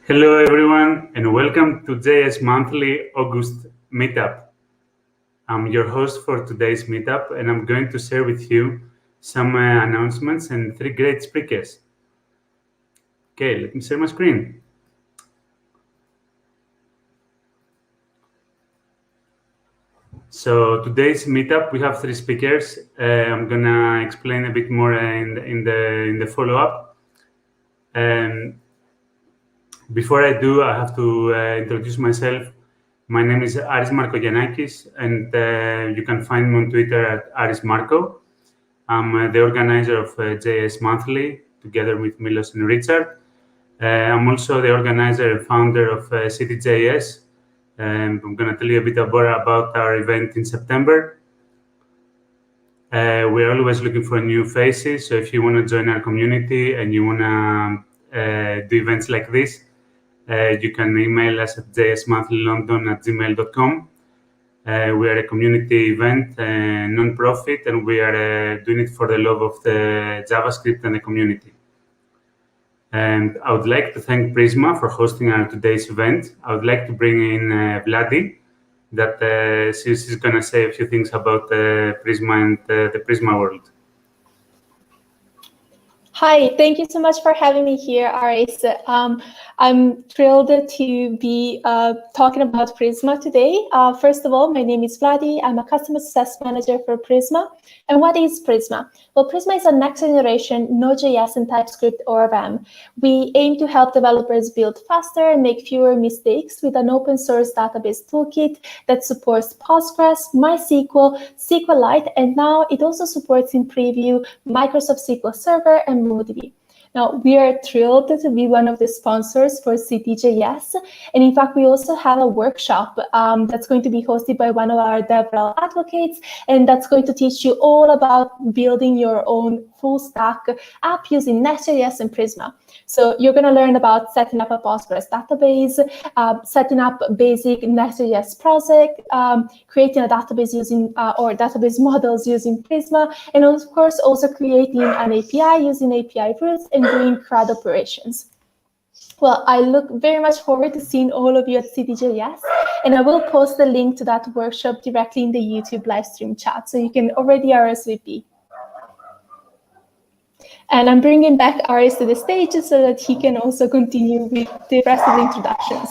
Hello everyone and welcome to JS Monthly August Meetup. I'm your host for today's meetup and I'm going to share with you some announcements and 3 great speakers. Okay, let me share my screen. So today's meetup we have 3 speakers. I'm gonna explain a bit more in the follow-up. Before I do, I have to introduce myself. My name is Aris Markogiannakis, and you can find me on Twitter at Aris Marco. I'm the organizer of JS Monthly, together with Milos and Richard. I'm also the organizer and founder of CityJS, and I'm going to tell you a bit about our event in September. We're always looking for new faces, so if you want to join our community and you want to do events like this, you can email us at jsmonthly.london@gmail.com. We are a community event, non-profit, and we are doing it for the love of the JavaScript and the community. And I would like to thank Prisma for hosting our today's event. I would like to bring in Vladi, that she's going to say a few things about Prisma and the Prisma world. Hi, thank you so much for having me here, Aris. I'm thrilled to be talking about Prisma today. First of all, my name is Vladi. I'm a customer success manager for Prisma. And what is Prisma? Well, Prisma is a next generation Node.js and TypeScript ORM. We aim to help developers build faster and make fewer mistakes with an open source database toolkit that supports Postgres, MySQL, SQLite, and now it also supports in preview Microsoft SQL Server and MongoDB. Now, we are thrilled to be one of the sponsors for CityJS. And in fact, we also have a workshop that's going to be hosted by one of our DevRel advocates. And that's going to teach you all about building your own full stack app using Next.js and Prisma. So you're going to learn about setting up a Postgres database, setting up basic Next.js project, creating a database using or database models using Prisma, and of course also creating an API using API routes and doing CRUD operations. Well, I look very much forward to seeing all of you at CityJS, and I will post the link to that workshop directly in the YouTube live stream chat, so you can already RSVP. And I'm bringing back Aris to the stage so that he can also continue with the rest of the introductions.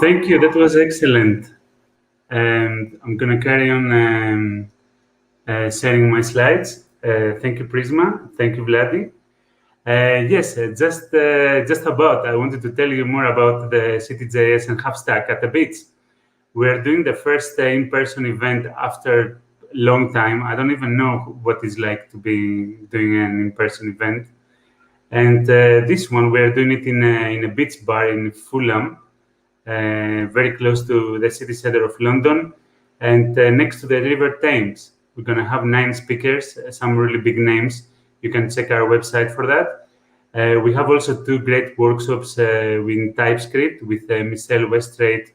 Thank you, that was excellent. And I'm going to carry on sharing my slides. Thank you, Prisma. Thank you, Vladi. Yes, just about, I wanted to tell you more about the CityJS and Hubstack at the beach. We're doing the first in-person event after a long time. I don't even know what it's like to be doing an in-person event. And this one, we're doing it in a beach bar in Fulham, very close to the city center of London, and next to the River Thames. We're going to have 9 speakers, some really big names. You can check our website for that. We have also 2 great workshops in TypeScript with Michelle Westrate,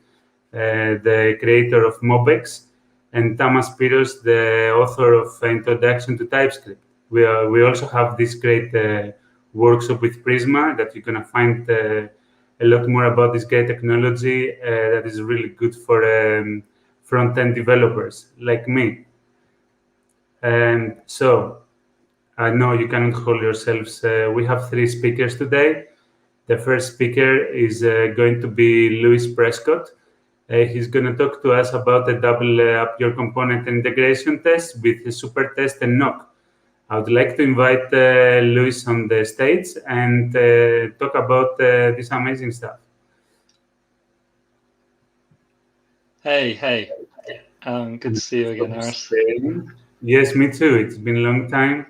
the creator of Mobex, and Thomas Piros, the author of Introduction to TypeScript. We also have this great workshop with Prisma that you're going to find a lot more about this great technology that is really good for front-end developers like me. And so, I know you cannot hold yourselves. We have 3 speakers today. The first speaker is going to be Louis Prescott. He's going to talk to us about the double up your component integration test with the Supertest and Nock. I would like to invite Louis on the stage and talk about this amazing stuff. Hey. Good to see you again, Aris. Yes, me too. It's been a long time,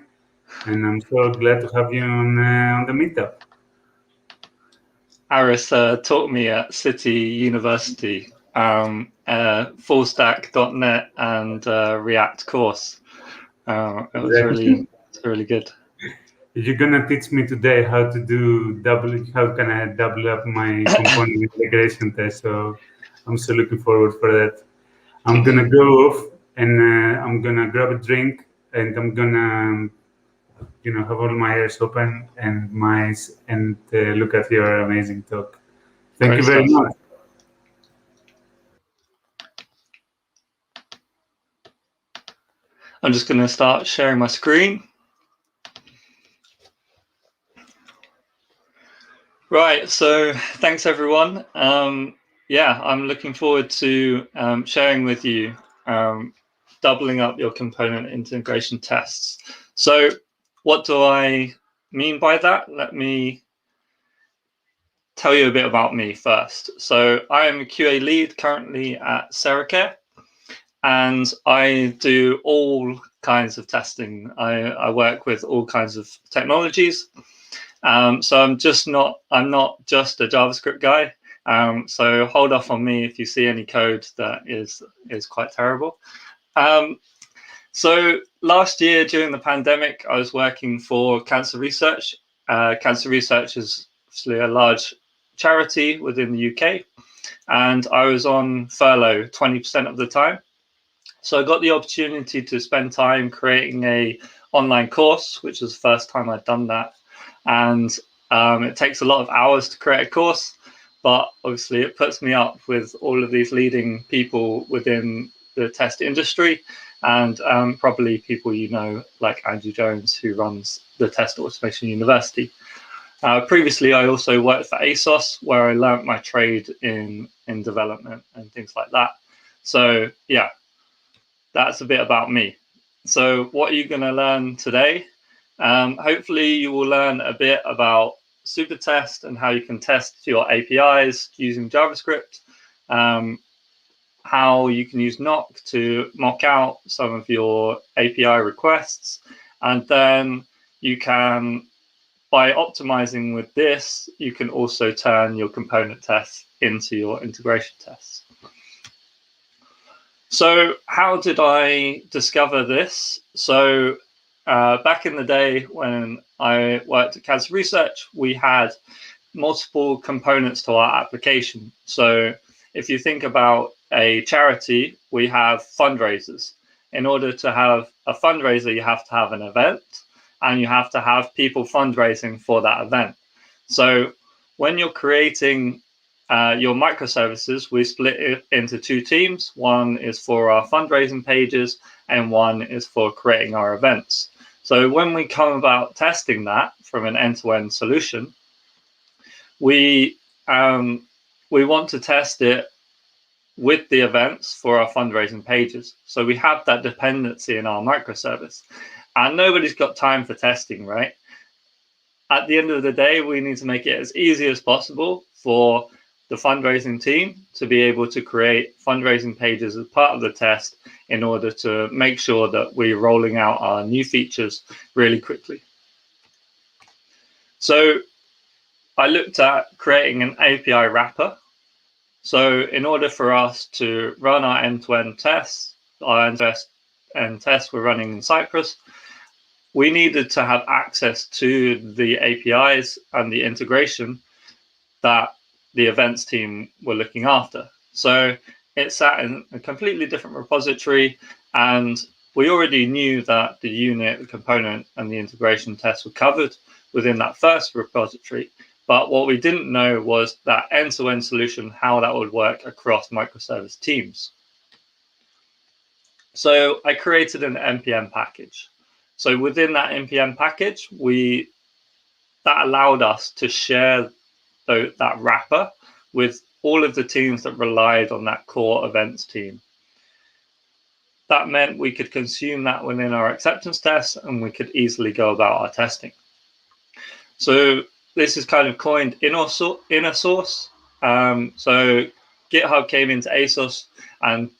and I'm so glad to have you on the meetup. Aris taught me at City University fullstack.net and React course. It was really good. You're gonna teach me today how to do how can I double up my component integration test? So I'm so looking forward for that. I'm gonna go off and I'm gonna grab a drink and I'm gonna, have all my ears open and my eyes and look at your amazing talk. Thank you very much. I'm just going to start sharing my screen. Right, so thanks everyone. Yeah, I'm looking forward to sharing with you doubling up your component integration tests. So what do I mean by that? Let me tell you a bit about me first. So I am a QA lead currently at Seracare, and I do all kinds of testing. I work with all kinds of technologies. So I'm not just a JavaScript guy. So hold off on me if you see any code that is quite terrible. So last year during the pandemic, I was working for Cancer Research. Cancer Research is obviously a large charity within the UK, and I was on furlough 20% of the time. So I got the opportunity to spend time creating a online course, which was the first time I'd done that. And it takes a lot of hours to create a course, but obviously it puts me up with all of these leading people within the test industry, and probably people you know, like Andrew Jones, who runs the Test Automation University. Previously, I also worked for ASOS, where I learned my trade in development and things like that. So yeah, that's a bit about me. So what are you going to learn today? Hopefully you will learn a bit about Supertest and how you can test your APIs using JavaScript, how you can use Nock to mock out some of your API requests, and then you can, by optimizing with this, you can also turn your component tests into your integration tests. So how did I discover this? So back in the day when I worked at Cancer Research, we had multiple components to our application. So if you think about a charity, we have fundraisers. In order to have a fundraiser, you have to have an event, and you have to have people fundraising for that event. So when you're creating your microservices, we split it into two teams. One is for our fundraising pages, and one is for creating our events. So when we come about testing that from an end-to-end solution, we want to test it with the events for our fundraising pages. So we have that dependency in our microservice, and nobody's got time for testing, right? At the end of the day, we need to make it as easy as possible for the fundraising team to be able to create fundraising pages as part of the test in order to make sure that we're rolling out our new features really quickly. So I looked at creating an API wrapper. So in order for us to run our end-to-end tests, our end-to-end tests we're running in Cypress, we needed to have access to the APIs and the integration that the events team were looking after. So it sat in a completely different repository, and we already knew that the unit, the component, and the integration tests were covered within that first repository. But what we didn't know was that end-to-end solution, how that would work across microservice teams. So I created an NPM package. So within that NPM package, that allowed us to share that wrapper with all of the teams that relied on that core events team. That meant we could consume that within our acceptance tests, and we could easily go about our testing. So this is kind of coined inner source. So GitHub came into ASOS and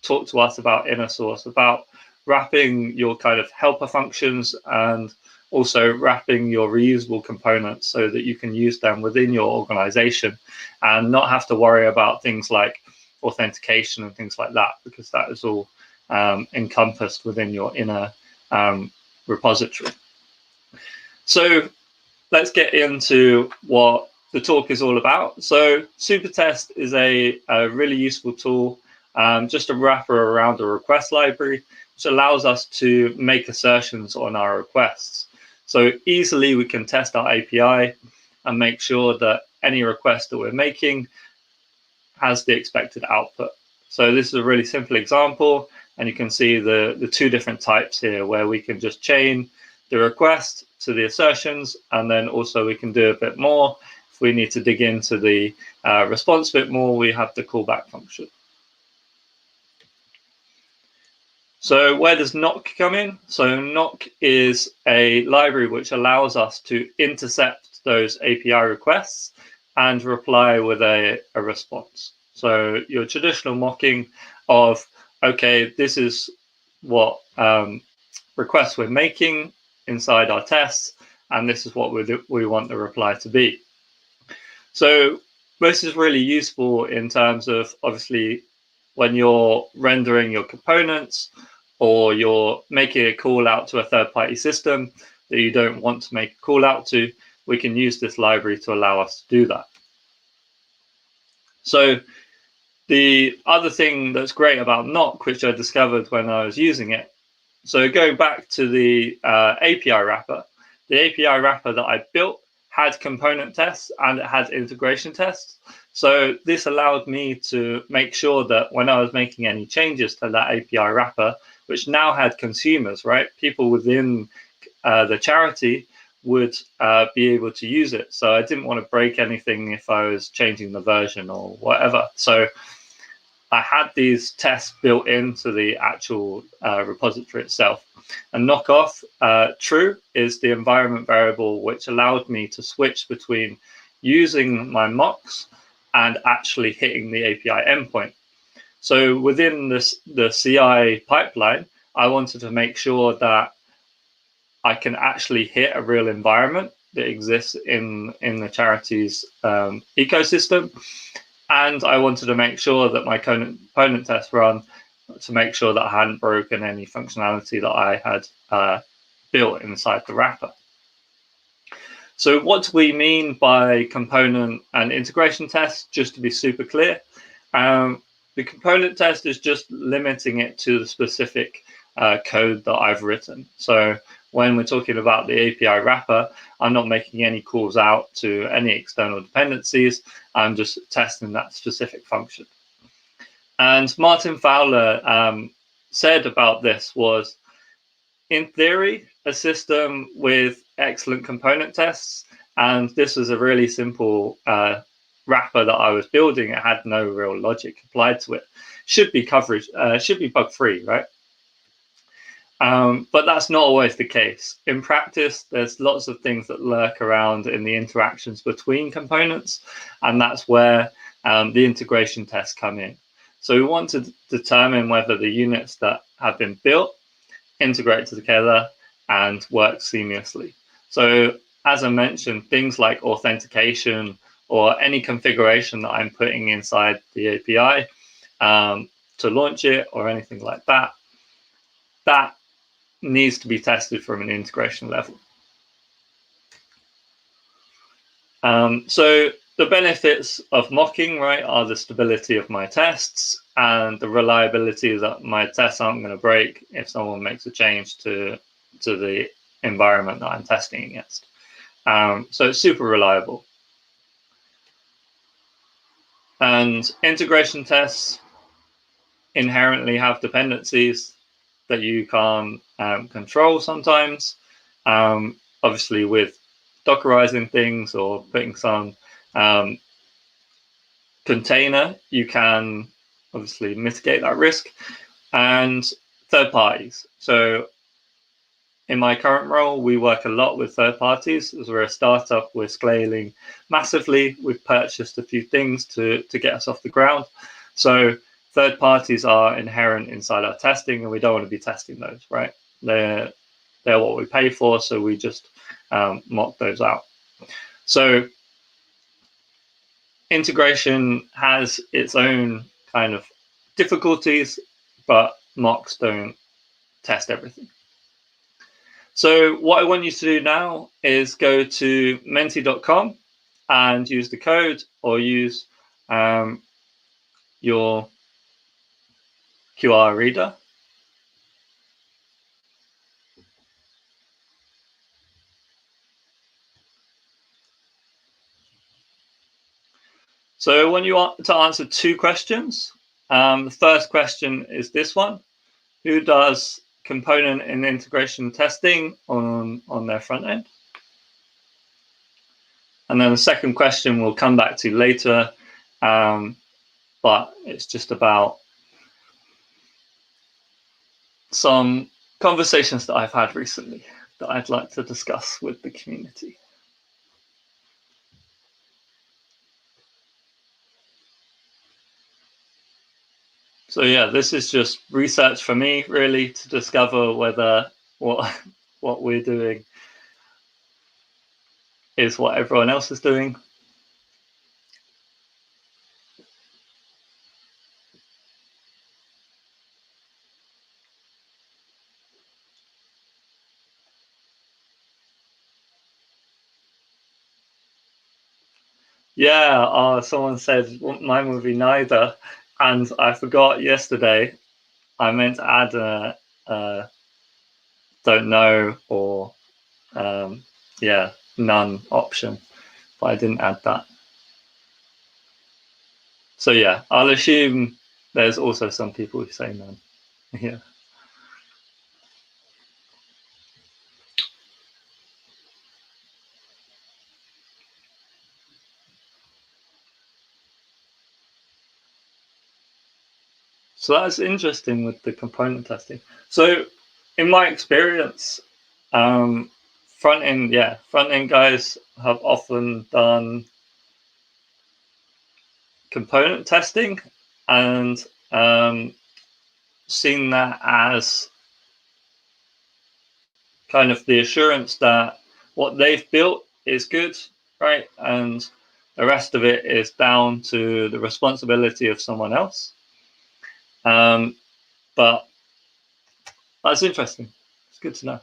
talked to us about inner source, about wrapping your kind of helper functions and also wrapping your reusable components so that you can use them within your organization and not have to worry about things like authentication and things like that, because that is all encompassed within your inner repository. So let's get into what the talk is all about. So Supertest is a really useful tool, just a wrapper around a request library, which allows us to make assertions on our requests. So easily we can test our API and make sure that any request that we're making has the expected output. So this is a really simple example, and you can see the two different types here where we can just chain the request to the assertions, and then also we can do a bit more. If we need to dig into the response a bit more, we have the callback function. So where does Nock come in? So Nock is a library which allows us to intercept those API requests and reply with a response. So your traditional mocking of, okay, this is what requests we're making inside our tests, and this is what we want the reply to be. So this is really useful in terms of, obviously, when you're rendering your components or you're making a call out to a third-party system that you don't want to make a call out to, we can use this library to allow us to do that. So the other thing that's great about Nock, which I discovered when I was using it, so going back to the API wrapper, the API wrapper that I built had component tests and it had integration tests. So this allowed me to make sure that when I was making any changes to that API wrapper, which now had consumers, right? People within the charity would be able to use it. So I didn't want to break anything if I was changing the version or whatever. So I had these tests built into the actual repository itself. And knockoff true is the environment variable which allowed me to switch between using my mocks and actually hitting the API endpoint. So within the CI pipeline, I wanted to make sure that I can actually hit a real environment that exists in the charity's ecosystem. And I wanted to make sure that my component test run to make sure that I hadn't broken any functionality that I had built inside the wrapper. So what do we mean by component and integration tests? Just to be super clear, the component test is just limiting it to the specific code that I've written. So when we're talking about the API wrapper, I'm not making any calls out to any external dependencies. I'm just testing that specific function. And Martin Fowler said about this was, in theory, a system with excellent component tests, and this was a really simple wrapper that I was building. It had no real logic applied to it. Should be bug-free, right? But that's not always the case. In practice, there's lots of things that lurk around in the interactions between components, and that's where the integration tests come in. So we want to determine whether the units that have been built integrate together and work seamlessly. So as I mentioned, things like authentication or any configuration that I'm putting inside the API to launch it or anything like that, that needs to be tested from an integration level. So the benefits of mocking, right, are the stability of my tests and the reliability that my tests aren't going to break if someone makes a change to the environment that I'm testing against. So it's super reliable. And integration tests inherently have dependencies that you can't control sometimes. Obviously, with Dockerizing things or putting some container, you can obviously mitigate that risk. And third parties. So in my current role, we work a lot with third parties. As we're a startup, we're scaling massively. We've purchased a few things to get us off the ground. So third parties are inherent inside our testing, and we don't want to be testing those, right? They're what we pay for, so we just mock those out. So integration has its own kind of difficulties, but mocks don't test everything. So what I want you to do now is go to menti.com and use the code or use your QR reader. So I want you to answer 2 questions. The first question is this one. Who does component and integration testing on their front end? And then the second question we'll come back to later, but it's just about some conversations that I've had recently that I'd like to discuss with the community. So yeah, this is just research for me, really, to discover whether what we're doing is what everyone else is doing. Yeah, someone said mine would be neither, and I forgot yesterday. I meant to add a don't know or yeah, none option, but I didn't add that. So yeah, I'll assume there's also some people who say none. Yeah. So that's interesting with the component testing. So in my experience, front end guys have often done component testing and seen that as kind of the assurance that what they've built is good, right? And the rest of it is down to the responsibility of someone else. But that's interesting. It's good to know.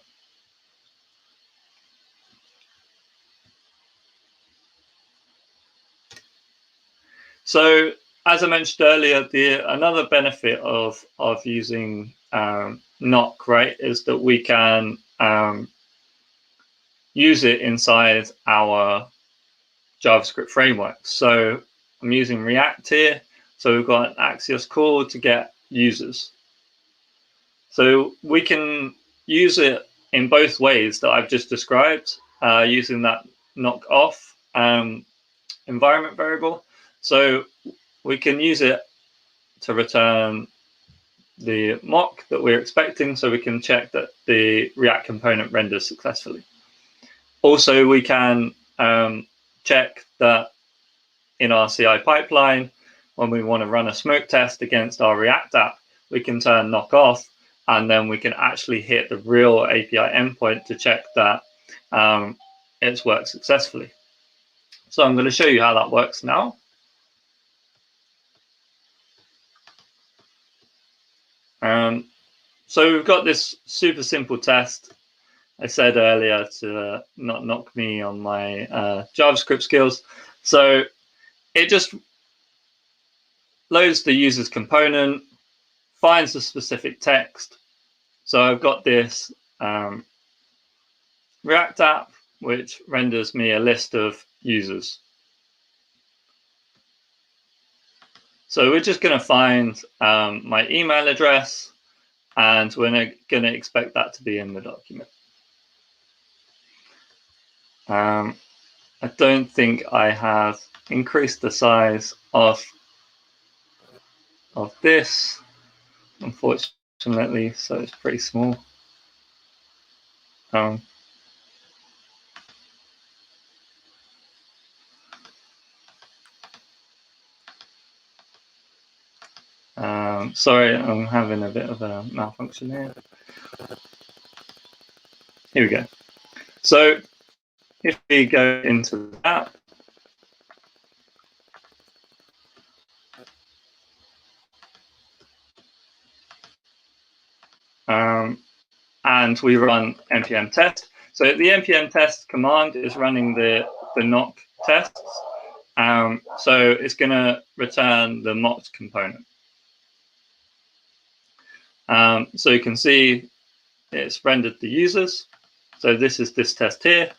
So as I mentioned earlier, another benefit of using Nock, right, is that we can use it inside our JavaScript framework. So I'm using React here. So we've got an Axios call to get users. So we can use it in both ways that I've just described, using that knock off environment variable. So we can use it to return the mock that we're expecting, so we can check that the React component renders successfully. Also, we can check that in our CI pipeline, when we want to run a smoke test against our React app, we can turn knock off, and then we can actually hit the real API endpoint to check that it's worked successfully. So I'm going to show you how that works now. So we've got this super simple test. I said earlier to not knock me on my JavaScript skills. So it just loads the user's component, finds the specific text. So I've got this React app, which renders me a list of users. So we're just going to find my email address, and we're going to expect that to be in the document. I don't think I have increased the size of this, unfortunately, so it's pretty small. Sorry, I'm having a bit of a malfunction here. Here we go. So if we go into that, and we run npm test. So the npm test command is running the knock tests. So it's going to return the mocked component. So you can see it's rendered the users. So this is this test here.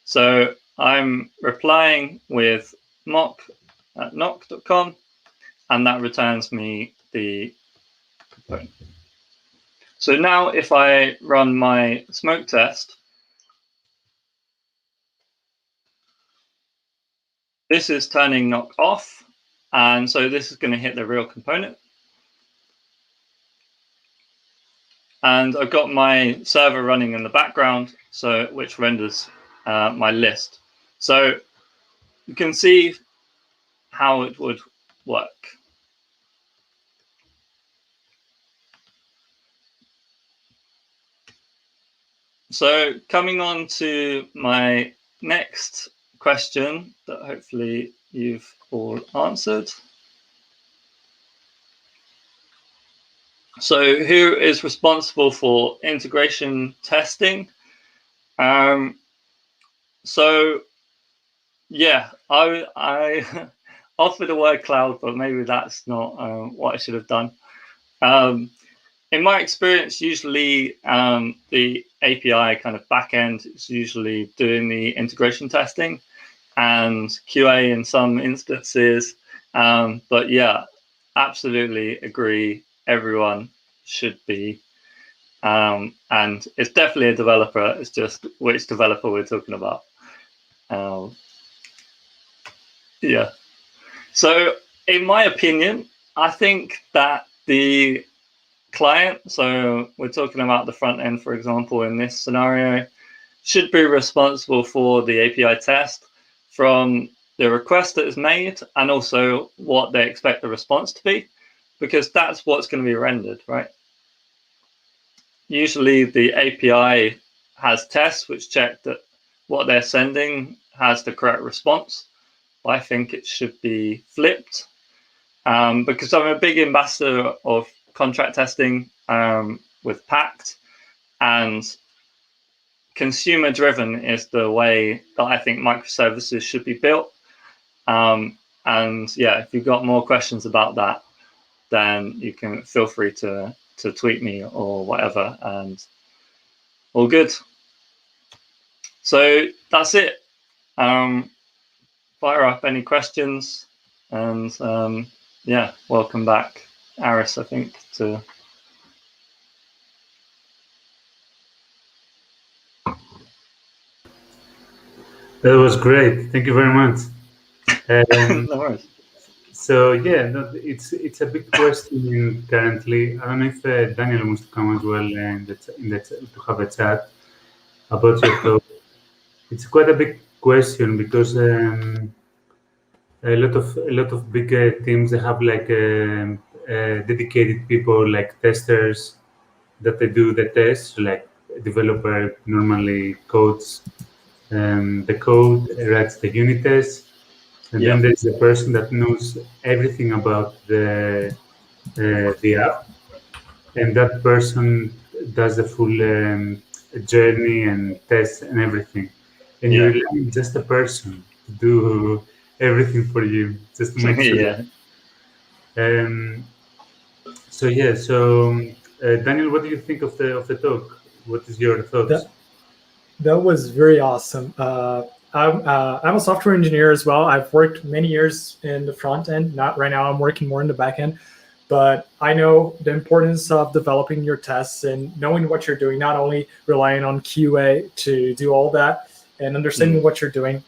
So I'm replying with mock nock.com, and that returns me the component. So now if I run my smoke test, this is turning Nock off, and so this is going to hit the real component. And I've got my server running in the background, so which renders my list. So you can see how it would work. So coming on to my next question that hopefully you've all answered. So who is responsible for integration testing? So yeah, I offered the word cloud, but maybe that's not what I should have done. In my experience, usually the API kind of backend is usually doing the integration testing and QA in some instances. But yeah, absolutely agree. Everyone should be. And it's definitely a developer. It's just which developer we're talking about. Yeah. So in my opinion, I think that the client, so we're talking about the front end, for example, in this scenario, should be responsible for the API test from the request that is made and also what they expect the response to be, because that's what's going to be rendered, right? Usually the API has tests which check that what they're sending has the correct response. I think it should be flipped because I'm a big ambassador of contract testing with Pact, and consumer driven is the way that I think microservices should be built. And yeah, if you've got more questions about that, then you can feel free to tweet me or whatever, and all good. So that's it. Fire up any questions, and yeah, welcome back, Aris, I think, to... That was great. Thank you very much. No worries. So yeah, no, it's a big question currently. I don't know if Daniel wants to come as well to have a chat about your talk. It's quite a big question because a lot of big teams, they have like dedicated people like testers that they do the tests. Like a developer normally codes the code, writes the unit tests. And then there's the person that knows everything about the app, and that person does the full journey and tests and everything. And you're relying just a person to do everything for you, just to make sure. So yeah, so Daniel, what do you think of the talk? What is your thoughts? That was very awesome. I'm a software engineer as well. I've worked many years in the front end. Not right now, I'm working more in the back end. But I know the importance of developing your tests and knowing what you're doing, not only relying on QA to do all that and understanding what you're doing.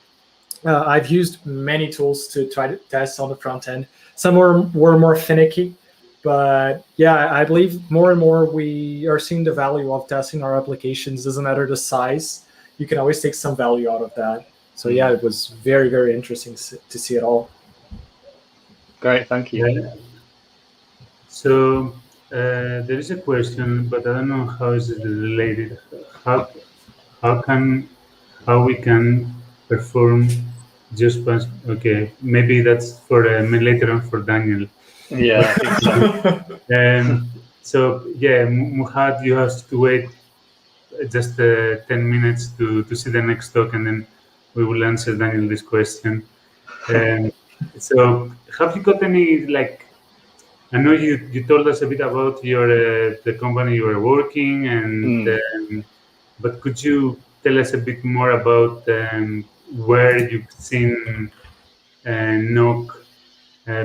I've used many tools to try to test on the front end. Some were more finicky. But yeah, I believe more and more we are seeing the value of testing our applications. Doesn't matter the size. You can always take some value out of that. So yeah, it was very, very interesting to see it all. Great, thank you. Yeah. So there is a question, but I don't know how is it related. How we can perform just once? Okay, maybe that's for later on for Daniel. Yeah. So yeah, Muhad, you have to wait just 10 minutes to see the next talk, and then we will answer Daniel this question. So have you got any, like, I know you told us a bit about your the company you were working, and but could you tell us a bit more about where you've seen Nock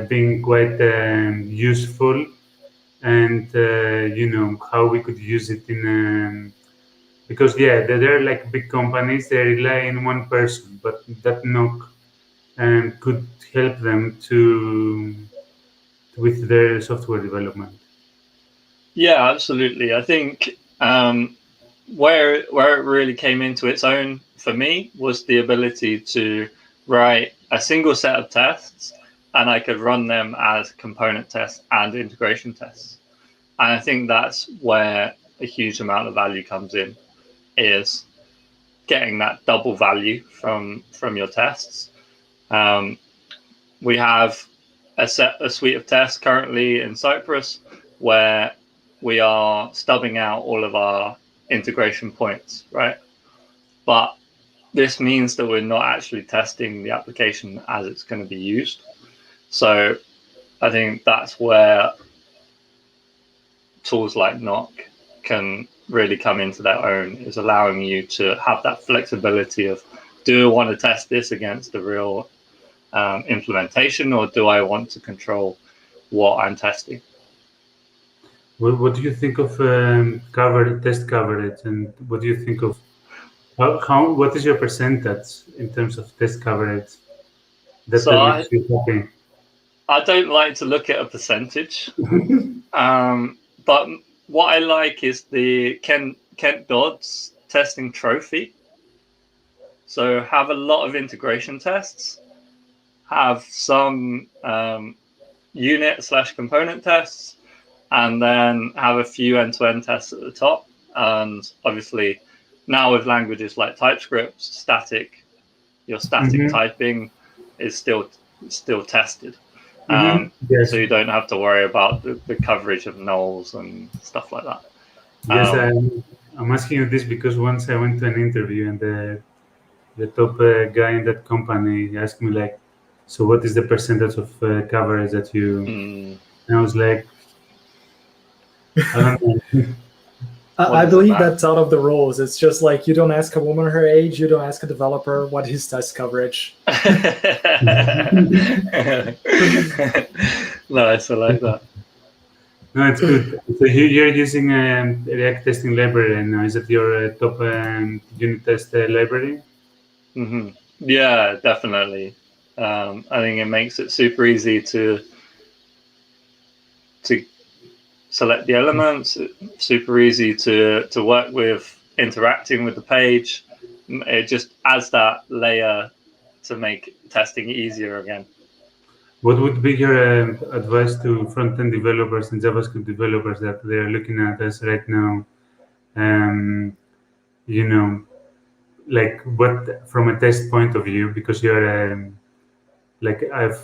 being quite useful, and how we could use it in because they're like big companies, they rely on one person, but that Nock could help them to with their software development. Yeah, absolutely. I think where it really came into its own for me was the ability to write a single set of tests, and I could run them as component tests and integration tests. And I think that's where a huge amount of value comes in, is getting that double value from your tests. We have a suite of tests currently in Cypress where we are stubbing out all of our integration points, right? But this means that we're not actually testing the application as it's going to be used. So I think that's where tools like Nock can really come into their own, is allowing you to have that flexibility of, do I want to test this against the real implementation, or do I want to control what I'm testing? What do you think of test coverage, and what do you think of what is your percentage in terms of test coverage? I don't like to look at a percentage, but what I like is the Kent Dodds testing trophy. So have a lot of integration tests, have some unit/component tests, and then have a few end-to-end tests at the top. And obviously now with languages like TypeScript, your static typing is still tested. Yes. So you don't have to worry about the coverage of nulls and stuff like that. Yes, I'm asking you this because once I went to an interview, and the top guy in that company asked me, like, so what is the percentage of coverage that you... And I was like, I don't know. I believe that's out of the rules. It's just like, you don't ask a woman her age, you don't ask a developer what his test coverage. Nice, I like that. No, it's good. So you're using a React testing library now. Is it your top unit test library? Yeah, definitely. I think it makes it super easy to select the elements, super easy to work with, interacting with the page. It just adds that layer to make testing easier again. What would be your advice to front-end developers and JavaScript developers that they're looking at us right now? Like, what, from a test point of view, because you're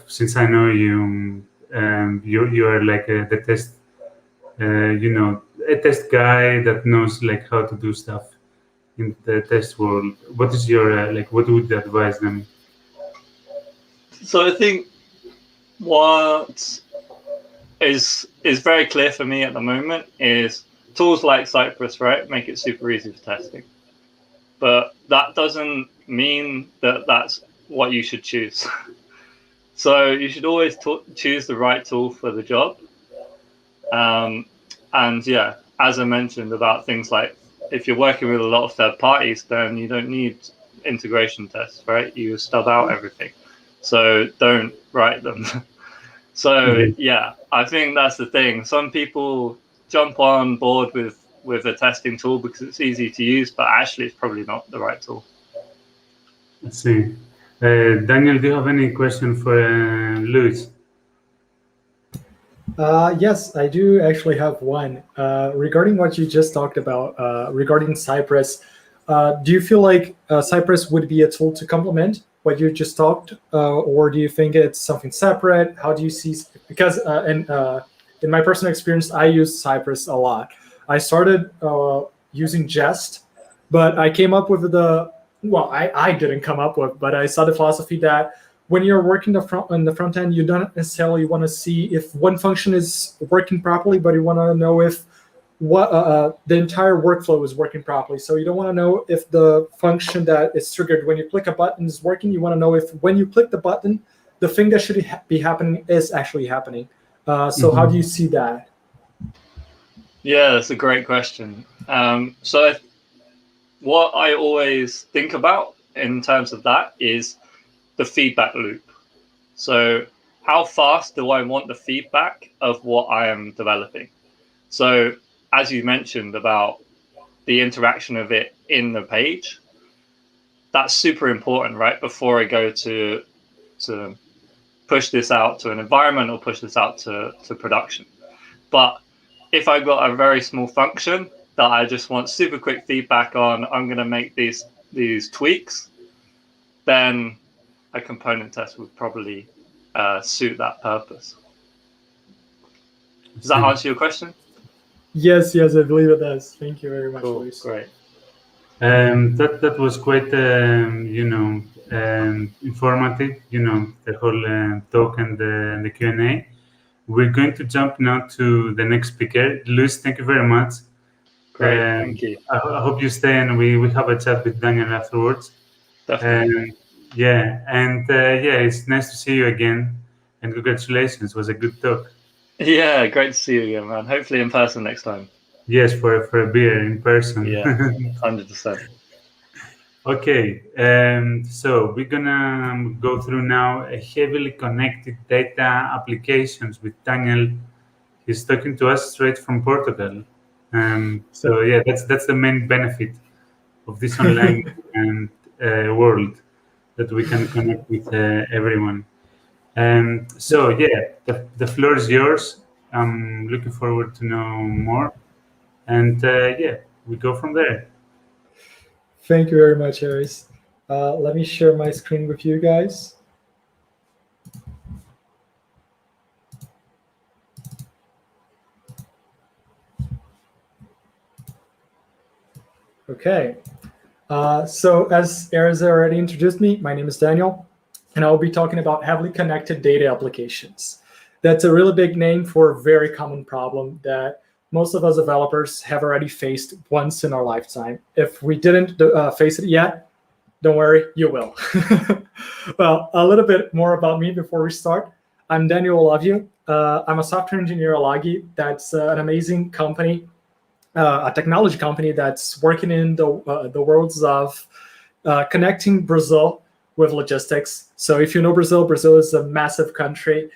since I know you, you are like the test, a test guy that knows like how to do stuff in the test world. What is your what would you advise them? So I think what is very clear for me at the moment is tools like Cypress, right, make it super easy for testing. But that doesn't mean that that's what you should choose. So you should always choose the right tool for the job. And yeah, as I mentioned about things like, if you're working with a lot of third parties, then you don't need integration tests, right? You stub out everything. So don't write them. So yeah, I think that's the thing. Some people jump on board with a testing tool because it's easy to use, but actually it's probably not the right tool. Let's see. Daniel, do you have any question for Luis? Yes, I do actually have one. Regarding what you just talked about, regarding Cypress, do you feel like Cypress would be a tool to complement what you just talked, or do you think it's something separate? How do you see? Because in my personal experience, I use Cypress a lot. I started using Jest, but I came up with I didn't come up with, but I saw the philosophy that when you're working on the front end, you don't necessarily want to see if one function is working properly, but you want to know if the entire workflow is working properly. So you don't want to know if the function that is triggered when you click a button is working. You want to know if when you click the button, the thing that should be happening is actually happening. So how do you see that? Yeah, that's a great question. So what I always think about in terms of that is the feedback loop. So how fast do I want the feedback of what I am developing? So as you mentioned about the interaction of it in the page, that's super important, right? Before I go to push this out to an environment or push this out to production. But if I've got a very small function that I just want super quick feedback on, I'm going to make these tweaks, then a component test would probably suit that purpose. Does that answer your question? Yes, I believe it does. Thank you very much, Cool, Luis. great. That was quite informative. The whole talk and the Q&A. We're going to jump now to the next speaker. Luis, thank you very much. Great, thank you. I hope you stay and we have a chat with Daniel afterwards. Definitely. It's nice to see you again, and congratulations. It was a good talk. Yeah, great to see you again, man. Hopefully in person next time. Yes, for a beer in person. Yeah, 100%. Okay, so we're gonna go through now a heavily connected data applications with Daniel. He's talking to us straight from Portugal. So yeah, that's the main benefit of this online world, that we can connect with everyone. So yeah, the floor is yours. I'm looking forward to know more, and we go from there. Thank you very much, Aris. Let me share my screen with you guys. Okay. So as Aris already introduced me, my name is Daniel, and I'll be talking about heavily connected data applications. That's a really big name for a very common problem that most of us developers have already faced once in our lifetime. If we didn't face it yet, don't worry, you will. Well, a little bit more about me before we start. I'm Daniel Olavio. I'm a software engineer at Lagi. That's an amazing company, a technology company that's working in the worlds of connecting Brazil with logistics. So if you know Brazil, Brazil is a massive country,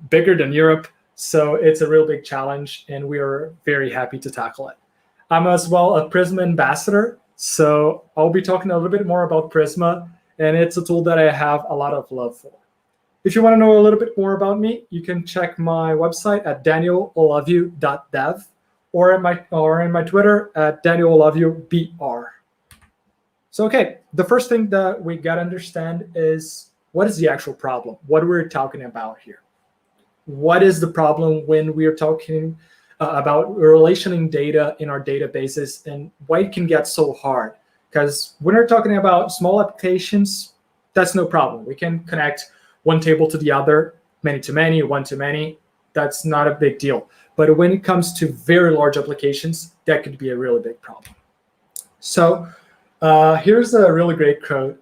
bigger than Europe. So it's a real big challenge, and we are very happy to tackle it. I'm as well a Prisma ambassador. So I'll be talking a little bit more about Prisma, and it's a tool that I have a lot of love for. If you want to know a little bit more about me, you can check my website at danielolavio.dev or in my Twitter at danielolavio.br. So, okay, the first thing that we got to understand is, what is the actual problem? What we're talking about here? What is the problem when we are talking about relationing data in our databases, and why it can get so hard? Because when we're talking about small applications, that's no problem. We can connect one table to the other, many to many, one to many. That's not a big deal. But when it comes to very large applications, that could be a really big problem. So here's a really great quote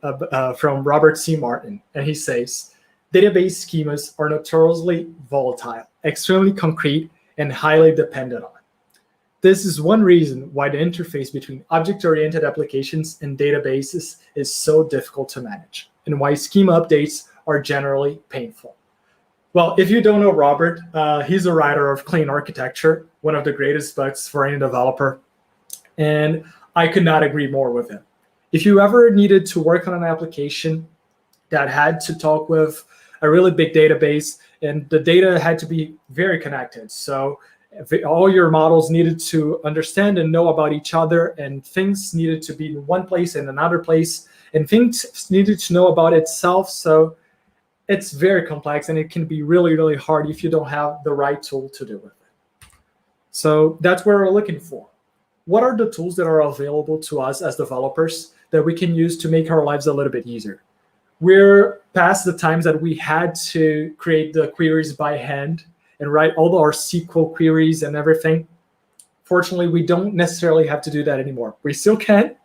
from Robert C. Martin, and he says, "Database schemas are notoriously volatile, extremely concrete, and highly dependent on. This is one reason why the interface between object-oriented applications and databases is so difficult to manage, and why schema updates are generally painful." Well, if you don't know Robert, he's a writer of Clean Architecture, one of the greatest books for any developer, and I could not agree more with him. If you ever needed to work on an application that had to talk with a really big database, and the data had to be very connected, so all your models needed to understand and know about each other, and things needed to be in one place and another place, and things needed to know about itself. So it's very complex, and it can be really, really hard if you don't have the right tool to do with it. So that's what we're looking for. What are the tools that are available to us as developers that we can use to make our lives a little bit easier? We're past the times that we had to create the queries by hand and write all our SQL queries and everything. Fortunately, we don't necessarily have to do that anymore. We still can,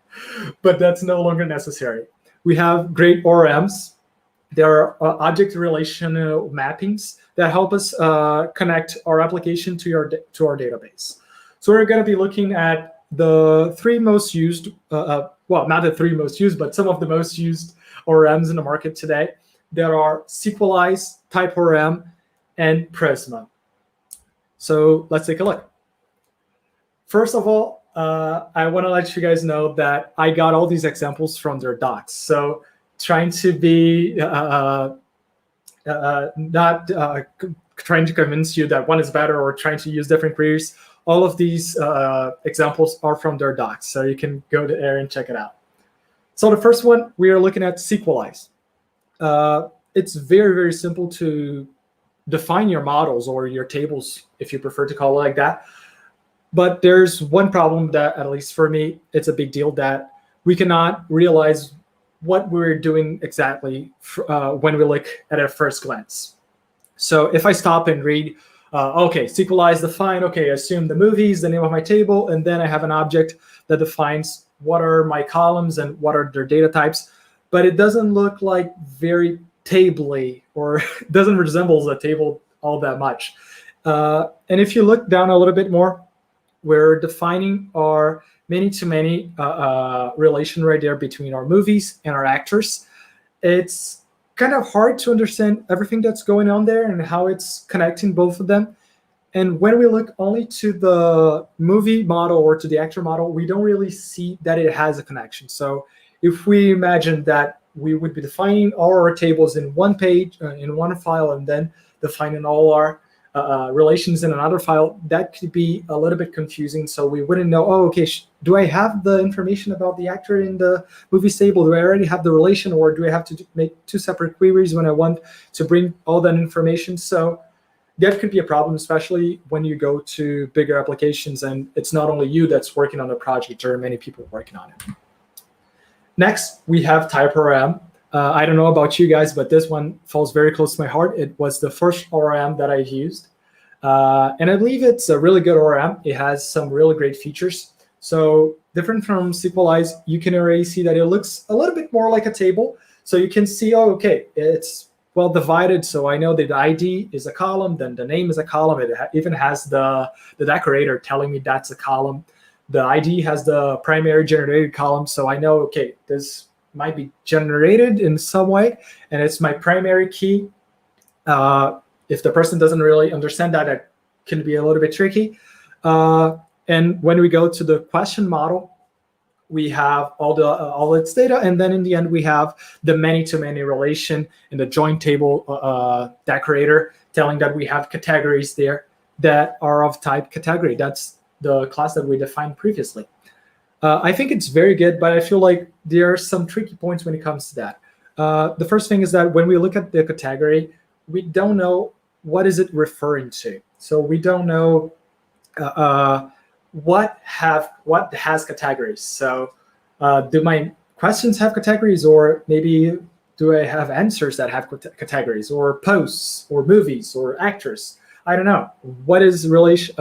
but that's no longer necessary. We have great ORMs, there are object relational mappings that help us connect our application to our database. So we're going to be looking at the three most used, well, not the three most used, but some of the most used ORMs in the market today. There are Sequelize, TypeORM, and Prisma. So let's take a look. First of all, I want to let you guys know that I got all these examples from their docs. So trying to be not trying to convince you that one is better or trying to use different queries. All of these examples are from their docs, so you can go there and check it out. So the first one, we are looking at Sequelize. It's very, very simple to define your models or your tables, if you prefer to call it like that. But there's one problem that, at least for me, it's a big deal, that we cannot realize what we're doing exactly when we look at a first glance. So if I stop and read, okay, Sequelize define, okay, assume the movies, the name of my table, and then I have an object that defines what are my columns and what are their data types, but it doesn't look like very table-y, or doesn't resemble a table all that much. And if you look down a little bit more, we're defining our many-to-many relation right there between our movies and our actors. It's kind of hard to understand everything that's going on there and how it's connecting both of them. And when we look only to the movie model or to the actor model, we don't really see that it has a connection. So if we imagine that we would be defining all our tables in one page, in one file, and then defining all our relations in another file, that could be a little bit confusing. So we wouldn't know, oh, okay, do I have the information about the actor in the movie table? Do I already have the relation, or do I have to make two separate queries when I want to bring all that information? So that could be a problem, especially when you go to bigger applications and it's not only you that's working on the project, there are many people working on it. Next, we have TypeORM. I don't know about you guys, but this one falls very close to my heart. It was the first ORM that I've used. And I believe it's a really good ORM. It has some really great features. So different from Sequelize, you can already see that it looks a little bit more like a table. So you can see, oh, okay, it's well divided. So I know that the ID is a column, then the name is a column. It even has the decorator telling me that's a column. The ID has the primary generated column. So I know, okay, this might be generated in some way, and it's my primary key. If the person doesn't really understand that, it can be a little bit tricky. And when we go to the question model, we have all its data, and then in the end we have the many-to-many relation in the joint table decorator, telling that we have categories there that are of type category. That's the class that we defined previously. I think it's very good, but I feel like there are some tricky points when it comes to that. The first thing is that when we look at the category, we don't know what is it referring to. So we don't know what has categories. So do my questions have categories, or maybe do I have answers that have categories, or posts, or movies, or actors? I don't know. What is the relation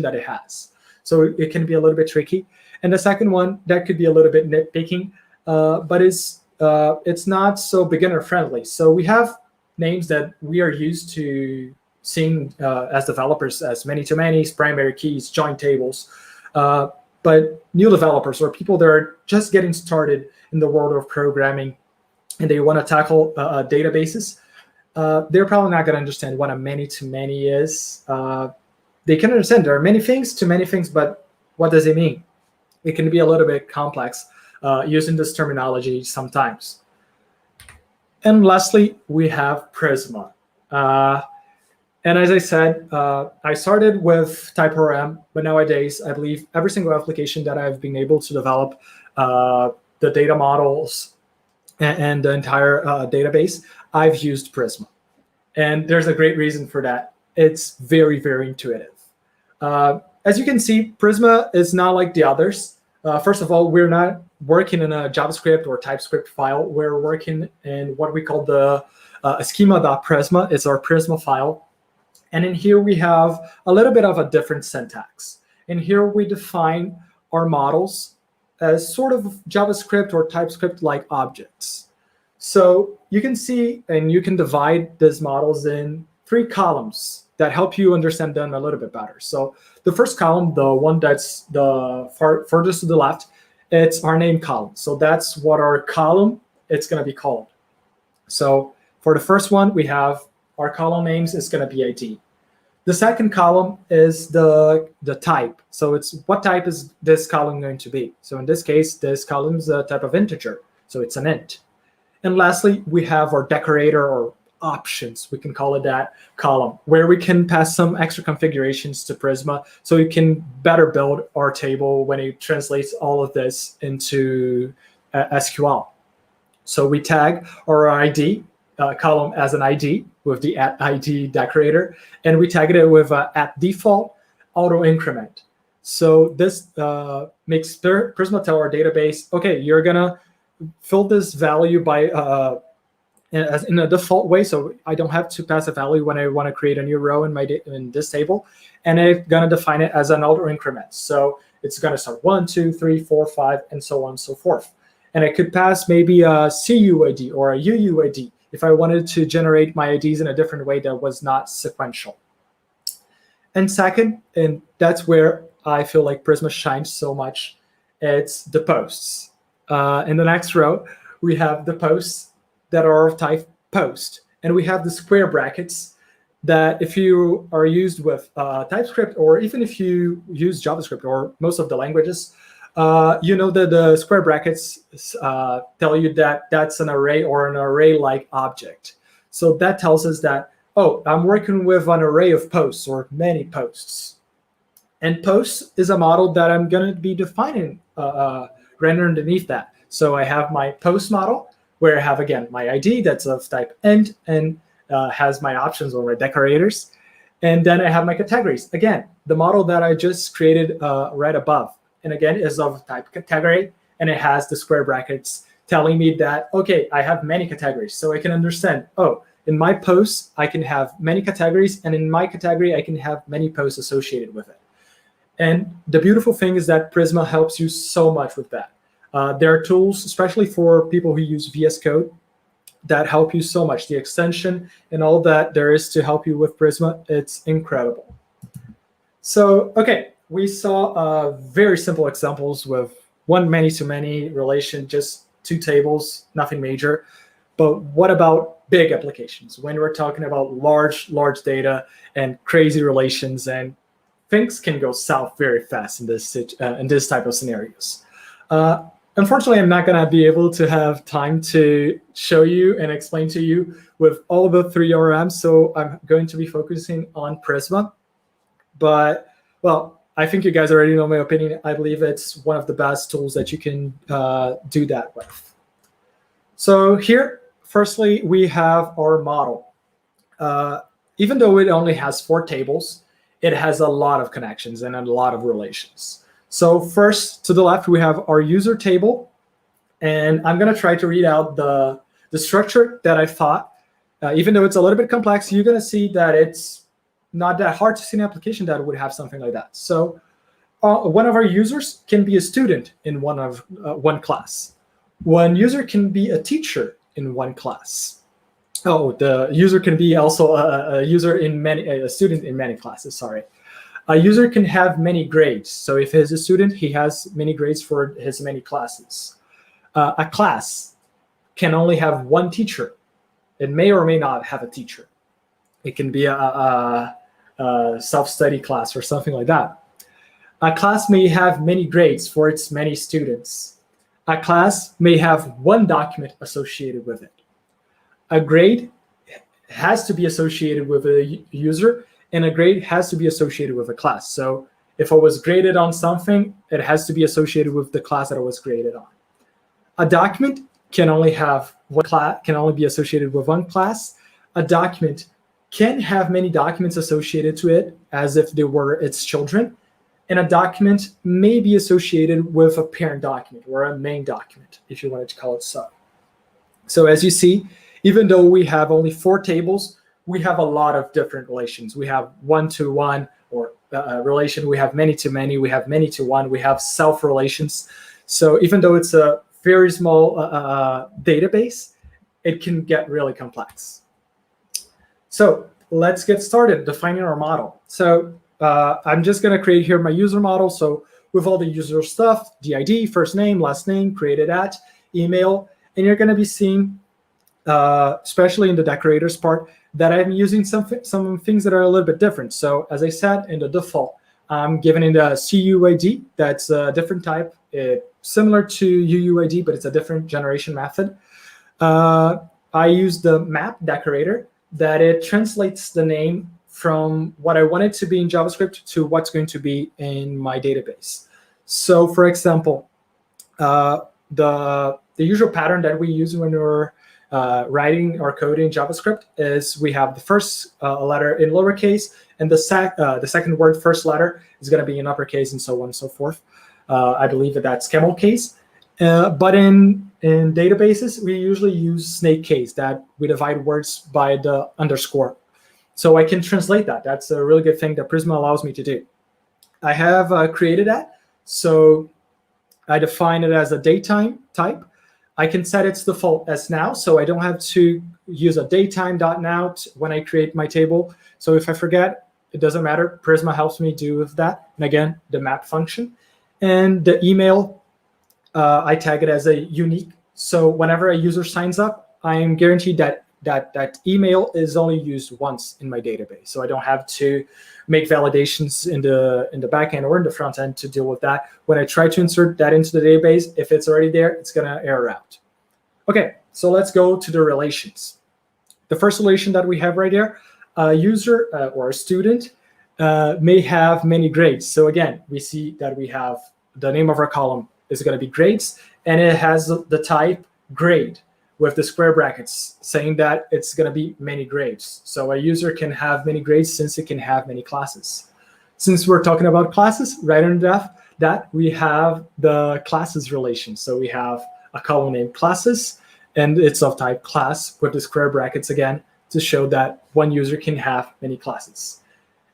that it has? So it can be a little bit tricky. And the second one, that could be a little bit nitpicking, but it's not so beginner friendly. So we have names that we are used to seeing as developers as many-to-many, primary keys, joint tables. But new developers or people that are just getting started in the world of programming and they want to tackle databases, they're probably not going to understand what a many-to-many is. They can understand there are many things to many things, but what does it mean? It can be a little bit complex using this terminology sometimes. And lastly, we have Prisma. And as I said, I started with TypeORM, but nowadays, I believe every single application that I've been able to develop, the data models and the entire database, I've used Prisma. And there's a great reason for that. It's very, very intuitive. As you can see, Prisma is not like the others. First of all, we're not working in a JavaScript or TypeScript file. We're working in what we call the schema.prisma. It's our Prisma file. And in here, we have a little bit of a different syntax. In here, we define our models as sort of JavaScript or TypeScript-like objects. So you can see, and you can divide these models in 3 columns that help you understand them a little bit better. So the first column, the one that's the furthest to the left, it's our name column. So that's what our column it's going to be called. So for the first one, we have our column names is going to be ID. The second column is the type. So it's what type is this column going to be. So in this case, this column is a type of integer. So it's an int. And lastly, we have our decorator or options, we can call it that, column, where we can pass some extra configurations to Prisma so we can better build our table when it translates all of this into SQL. So we tag our ID column as an ID with the @ID decorator, and we tag it with @default auto increment. So this makes Prisma tell our database, okay, you're gonna fill this value by in a default way, so I don't have to pass a value when I want to create a new row in this table, and it's gonna define it as an auto increment. So it's gonna start 1, 2, 3, 4, 5, and so on and so forth. And I could pass maybe a CUID or a UUID if I wanted to generate my IDs in a different way that was not sequential. And second, and that's where I feel like Prisma shines so much, it's the posts. In the next row, we have the posts that are of type post. And we have the square brackets that if you are used with TypeScript, or even if you use JavaScript or most of the languages, you know that the square brackets tell you that that's an array or an array-like object. So that tells us that, oh, I'm working with an array of posts or many posts. And posts is a model that I'm going to be defining right underneath that. So I have my post model, where I have, again, my ID that's of type int and has my options or my decorators. And then I have my categories. Again, the model that I just created right above. And again, is of type category, and it has the square brackets telling me that, okay, I have many categories. So I can understand, oh, in my posts, I can have many categories, and in my category, I can have many posts associated with it. And the beautiful thing is that Prisma helps you so much with that. There are tools, especially for people who use VS Code, that help you so much. The extension and all that there is to help you with Prisma, it's incredible. So, okay, we saw very simple examples with one many-to-many relation, just 2 tables, nothing major. But what about big applications? When we're talking about large data and crazy relations, and things can go south very fast in this type of scenarios. Unfortunately, I'm not going to be able to have time to show you and explain to you with all the 3 ORMs, so I'm going to be focusing on Prisma. But, well, I think you guys already know my opinion. I believe it's one of the best tools that you can do that with. So here, firstly, we have our model. Even though it only has 4 tables, it has a lot of connections and a lot of relations. So first, to the left, we have our user table. And I'm going to try to read out the structure that I thought. Even though it's a little bit complex, you're going to see that it's not that hard to see an application that would have something like that. So one of our users can be a student in one class. One user can be a teacher in one class. Oh, the user can be also a student in many classes, sorry. A user can have many grades. So if he's a student, he has many grades for his many classes. A class can only have one teacher. It may or may not have a teacher. It can be a self-study class or something like that. A class may have many grades for its many students. A class may have one document associated with it. A grade has to be associated with a user, and a grade has to be associated with a class. So if I was graded on something, it has to be associated with the class that I was graded on. A document can only have one class, can only be associated with one class. A document can have many documents associated to it as if they were its children. And a document may be associated with a parent document or a main document, if you wanted to call it so. So as you see, even though we have only 4 tables, we have a lot of different relations. We have one-to-one or relation. We have many-to-many. We have many-to-one. We have self-relations. So even though it's a very small database, it can get really complex. So let's get started defining our model. So I'm just going to create here my user model. So with all the user stuff, the ID, first name, last name, created at, email, and you're going to be seeing, especially in the decorators part, that I'm using some things that are a little bit different. So as I said, in the default, I'm giving it a CUID. That's a different type. It's similar to UUID, but it's a different generation method. I use the map decorator that it translates the name from what I want it to be in JavaScript to what's going to be in my database. So for example, the usual pattern that we use when we're writing or coding JavaScript is we have the first letter in lowercase, and the second word, first letter, is going to be in uppercase, and so on and so forth. I believe that's camel case. But in databases, we usually use snake case, that we divide words by the underscore. So I can translate that. That's a really good thing that Prisma allows me to do. I have created that. So I define it as a datetime type. I can set its default as now, so I don't have to use a datetime.now when I create my table. So if I forget, it doesn't matter. Prisma helps me do with that. And again, the map function. And the email, I tag it as a unique. So whenever a user signs up, I am guaranteed that email is only used once in my database. So I don't have to make validations in the backend or in the front end to deal with that. When I try to insert that into the database, if it's already there, it's going to error out. Okay, so let's go to the relations. The first relation that we have right here, a user or a student may have many grades. So again, we see that we have the name of our column is going to be grades, and it has the type grade with the square brackets saying that it's going to be many grades. So a user can have many grades since it can have many classes. Since we're talking about classes, right under that we have the classes relation. So we have a column named classes, and it's of type class with the square brackets again to show that one user can have many classes.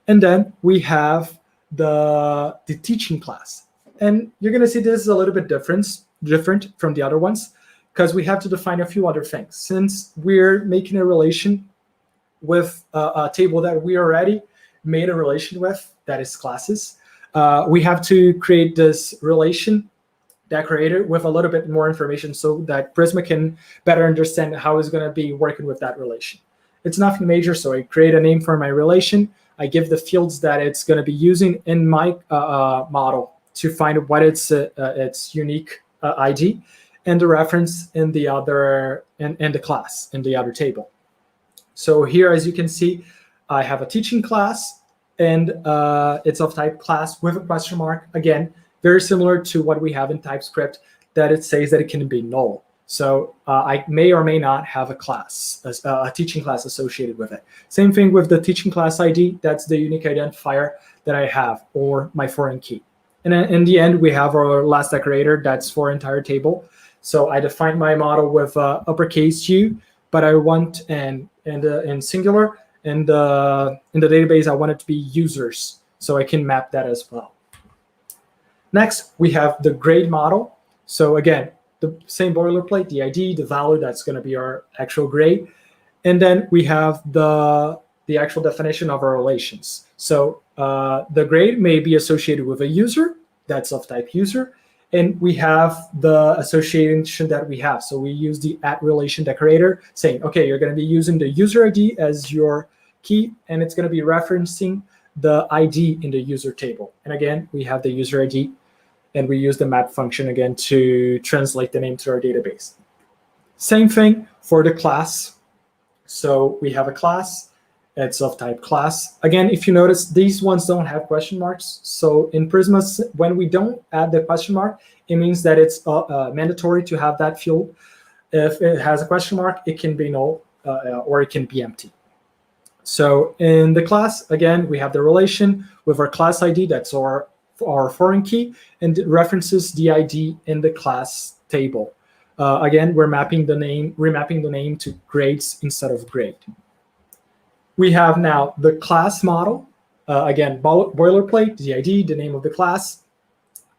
And then we have the teaching class. And you're going to see this is a little bit different from the other ones, because we have to define a few other things. Since we're making a relation with a table that we already made a relation with, that is classes, we have to create this relation decorator with a little bit more information so that Prisma can better understand how it's going to be working with that relation. It's nothing major, so I create a name for my relation. I give the fields that it's going to be using in my model to find what its unique ID, and the reference in the other in the class in the other table. So here, as you can see, I have a teaching class, and it's of type class with a question mark. Again, very similar to what we have in TypeScript, that it says that it can be null. So I may or may not have a class, a teaching class associated with it. Same thing with the teaching class ID. That's the unique identifier that I have, or my foreign key. And then in the end, we have our last decorator. That's for entire table. So I define my model with uppercase U, but I want in singular. In the database, I want it to be users, so I can map that as well. Next, we have the grade model. So again, the same boilerplate, the ID, the value, that's going to be our actual grade. And then we have the actual definition of our relations. So the grade may be associated with a user, that's of type user. And we have the association that we have. So we use the @relation decorator saying, okay, you're going to be using the user ID as your key, and it's going to be referencing the ID in the user table. And again, we have the user ID, and we use the map function again to translate the name to our database. Same thing for the class. So we have a class. It's of type class. Again, if you notice, these ones don't have question marks. So in Prisma, when we don't add the question mark, it means that it's mandatory to have that field. If it has a question mark, it can be null or it can be empty. So in the class, again, we have the relation with our class ID. That's our foreign key, and it references the ID in the class table. Again, we're remapping the name to grades instead of grade. We have now the class model. Again, boilerplate, the ID, the name of the class,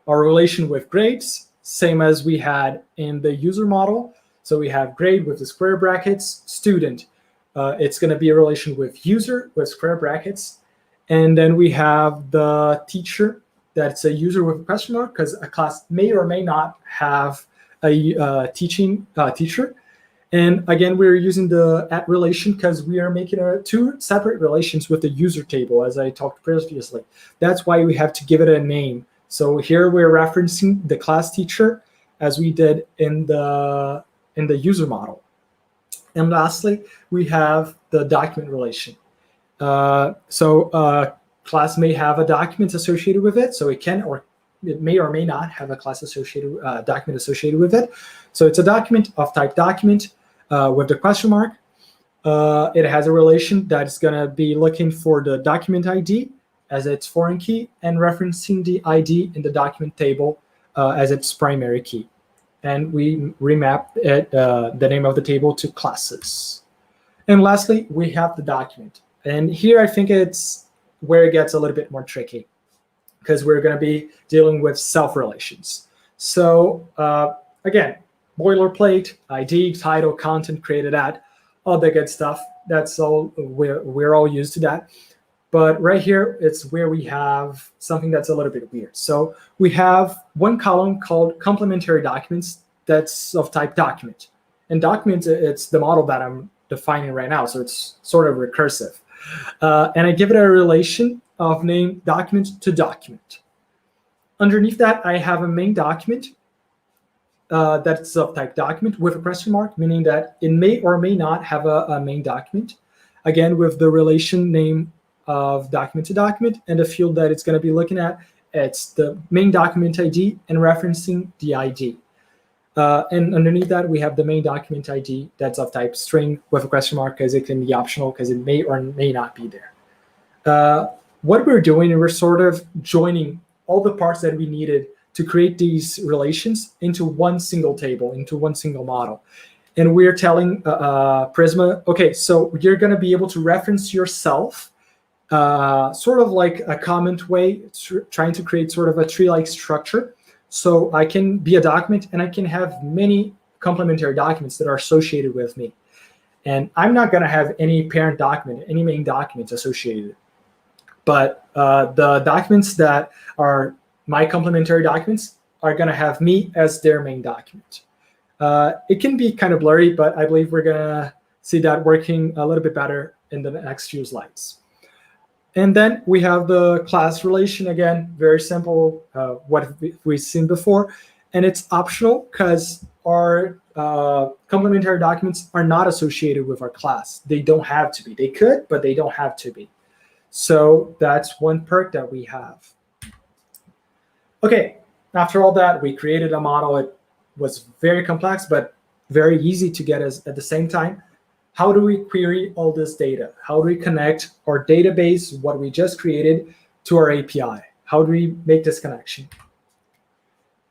our relation with grades, same as we had in the user model. So we have grade with the square brackets, student. It's going to be a relation with user with square brackets. And then we have the teacher, that's a user with a question mark, because a class may or may not have a teacher. And again, we're using the at relation because we are making two separate relations with the user table, as I talked previously. That's why we have to give it a name. So here we're referencing the class teacher as we did in the user model. And lastly, we have the document relation. Class may have a document associated with it, so it may or may not have a class associated document associated with it. So it's a document of type document with the question mark. It has a relation that's going to be looking for the document ID as its foreign key and referencing the ID in the document table as its primary key. And we remap it, the name of the table to classes. And lastly, we have the document. And here I think it's where it gets a little bit more tricky because we're going to be dealing with self-relations. So again, boilerplate, ID, title, content, created at, all the good stuff. That's all, we're all used to that. But right here, it's where we have something that's a little bit weird. So we have one column called complementary documents that's of type document. And document, it's the model that I'm defining right now, so it's sort of recursive. And I give it a relation of name document to document. Underneath that, I have a main document that's of type document with a question mark, meaning that it may or may not have a main document. Again, with the relation name of document to document, and the field that it's going to be looking at, it's the main document ID and referencing the ID. And underneath that, we have the main document ID that's of type string with a question mark because it can be optional because it may or may not be there. What we're doing, we're sort of joining all the parts that we needed to create these relations into one single table, into one single model. And we're telling Prisma, okay, so you're going to be able to reference yourself sort of like a comment way, trying to create sort of a tree-like structure. So I can be a document and I can have many complementary documents that are associated with me. And I'm not going to have any parent document, any main documents associated. But the documents that are my complementary documents are going to have me as their main document. It can be kind of blurry, but I believe we're going to see that working a little bit better in the next few slides. And then we have the class relation. Again, very simple, what we've seen before. And it's optional because our complementary documents are not associated with our class. They don't have to be. They could, but they don't have to be. So that's one perk that we have. Okay, after all that, we created a model. It was very complex, but very easy to get us at the same time. How do we query all this data? How do we connect our database, what we just created, to our API? How do we make this connection?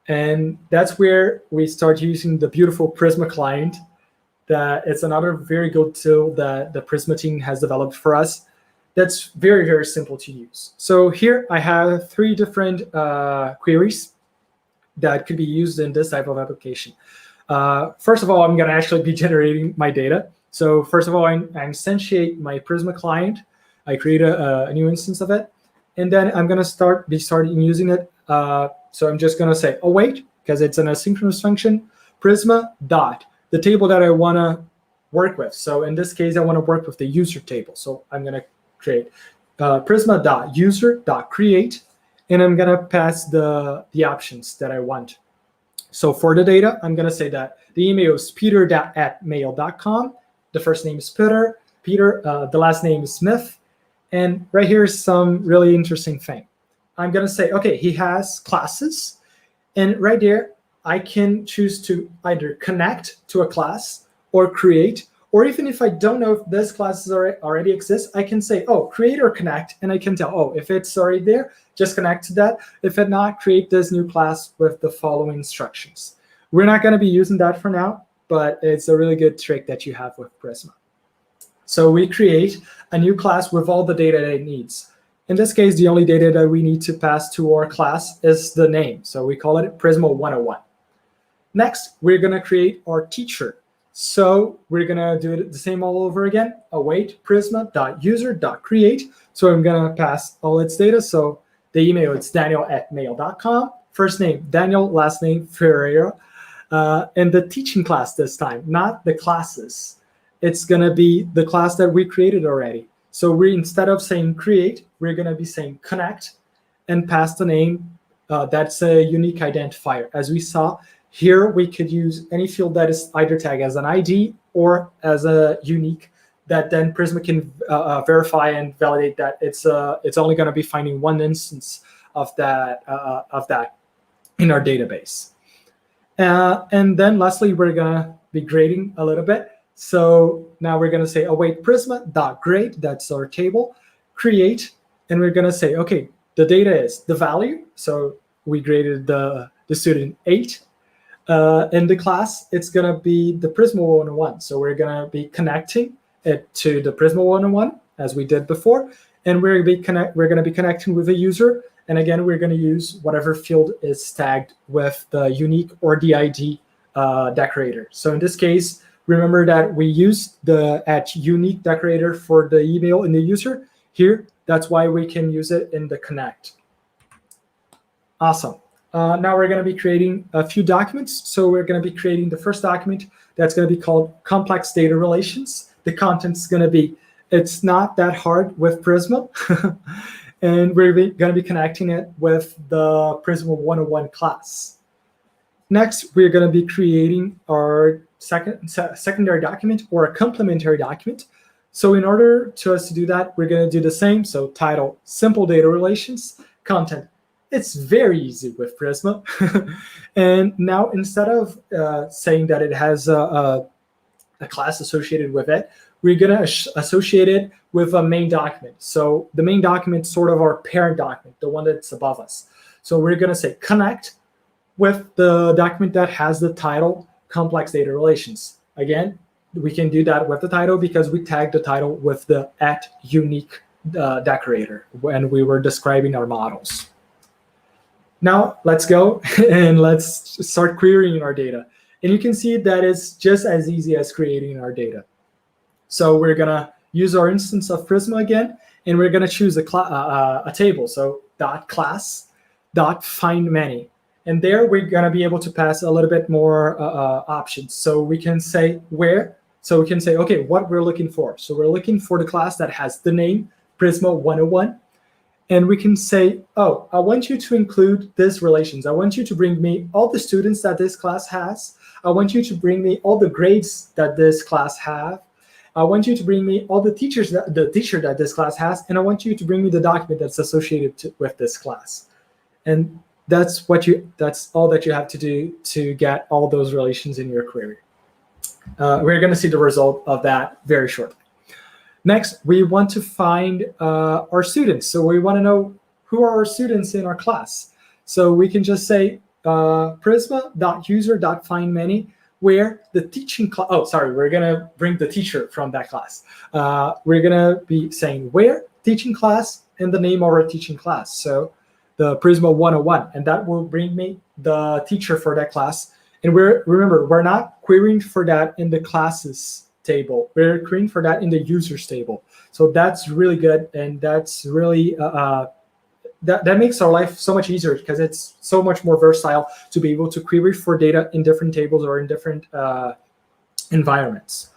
And that's where we start using the beautiful Prisma client. That it's another very good tool that the Prisma team has developed for us. That's very, very simple to use. So here I have 3 different queries that could be used in this type of application. First of all, I'm going to actually be generating my data. So first of all, I instantiate my Prisma client. I create a new instance of it. And then I'm going to be starting using it. So I'm just going to say, oh, wait, because it's an asynchronous function, Prisma dot, the table that I want to work with. So in this case, I want to work with the user table. So I'm going to create Prisma dot user dot create, and I'm going to pass the options that I want. So for the data, I'm going to say that the email is peter@mail.com. The first name is Peter. The last name is Smith. And right here is some really interesting thing. I'm going to say, okay, he has classes. And right there, I can choose to either connect to a class or create. Or even if I don't know if this class already exists, I can say, oh, create or connect. And I can tell, oh, if it's already there, just connect to that. If it not, create this new class with the following instructions. We're not going to be using that for now, but it's a really good trick that you have with Prisma. So we create a new class with all the data that it needs. In this case, the only data that we need to pass to our class is the name. So we call it Prisma 101. Next, we're going to create our teacher. So we're gonna do it the same all over again. Await prisma.user.create. So I'm gonna pass all its data. So the email is daniel@mail.com. First name Daniel, last name Ferreira, and the teaching class this time, not the classes. It's gonna be the class that we created already. So we, instead of saying create, we're gonna be saying connect and pass the name. That's a unique identifier. As we saw here, we could use any field that is either tagged as an ID or as a unique, that then Prisma can verify and validate that it's only going to be finding one instance of that in our database. And then lastly, we're going to be grading a little bit. So now we're going to say await prisma.grade, that's our table, create, and we're going to say, okay, the data is the value. So we graded the student 8. In the class, it's going to be the Prisma 101. So we're going to be connecting it to the Prisma 101 as we did before. And we're going to be connecting with a user. And again, we're going to use whatever field is tagged with the unique or the ID decorator. So in this case, remember that we used the @unique decorator for the email in the user. Here, that's why we can use it in the connect. Awesome. Now we're going to be creating a few documents. So we're going to be creating the first document that's going to be called complex data relations. The content's going to be, it's not that hard with Prisma. And we're going to be connecting it with the Prisma 101 class. Next, we're going to be creating our secondary document or a complementary document. So in order to us to do that, we're going to do the same. So title, simple data relations, content. It's very easy with Prisma. And now instead of saying that it has a class associated with it, we're going to associate it with a main document. So the main document is sort of our parent document, the one that's above us. So we're going to say connect with the document that has the title complex data relations. Again, we can do that with the title because we tagged the title with the @unique decorator when we were describing our models. Now let's go and let's start querying our data. And you can see that it's just as easy as creating our data. So we're gonna use our instance of Prisma again, and we're gonna choose a table. So .class .findMany. And there we're gonna be able to pass a little bit more options. So we can say where. So we can say, okay, what we're looking for. So we're looking for the class that has the name Prisma 101. And we can say, oh, I want you to include these relations. I want you to bring me all the students that this class has. I want you to bring me all the grades that this class have. I want you to bring me all the teacher that this class has. And I want you to bring me the document that's associated with this class. And that's all that you have to do to get all those relations in your query. We're going to see the result of that very shortly. Next, we want to find our students. So we want to know who are our students in our class. So we can just say prisma.user.findMany, where the teaching class, oh, sorry, we're going to bring the teacher from that class. We're going to be saying where teaching class and the name of our teaching class. So the Prisma 101, and that will bring me the teacher for that class. And remember, we're not querying for that in the classes table. We're querying for that in the users table. So that's really good, and that's really that makes our life so much easier because it's so much more versatile to be able to query for data in different tables or in different environments.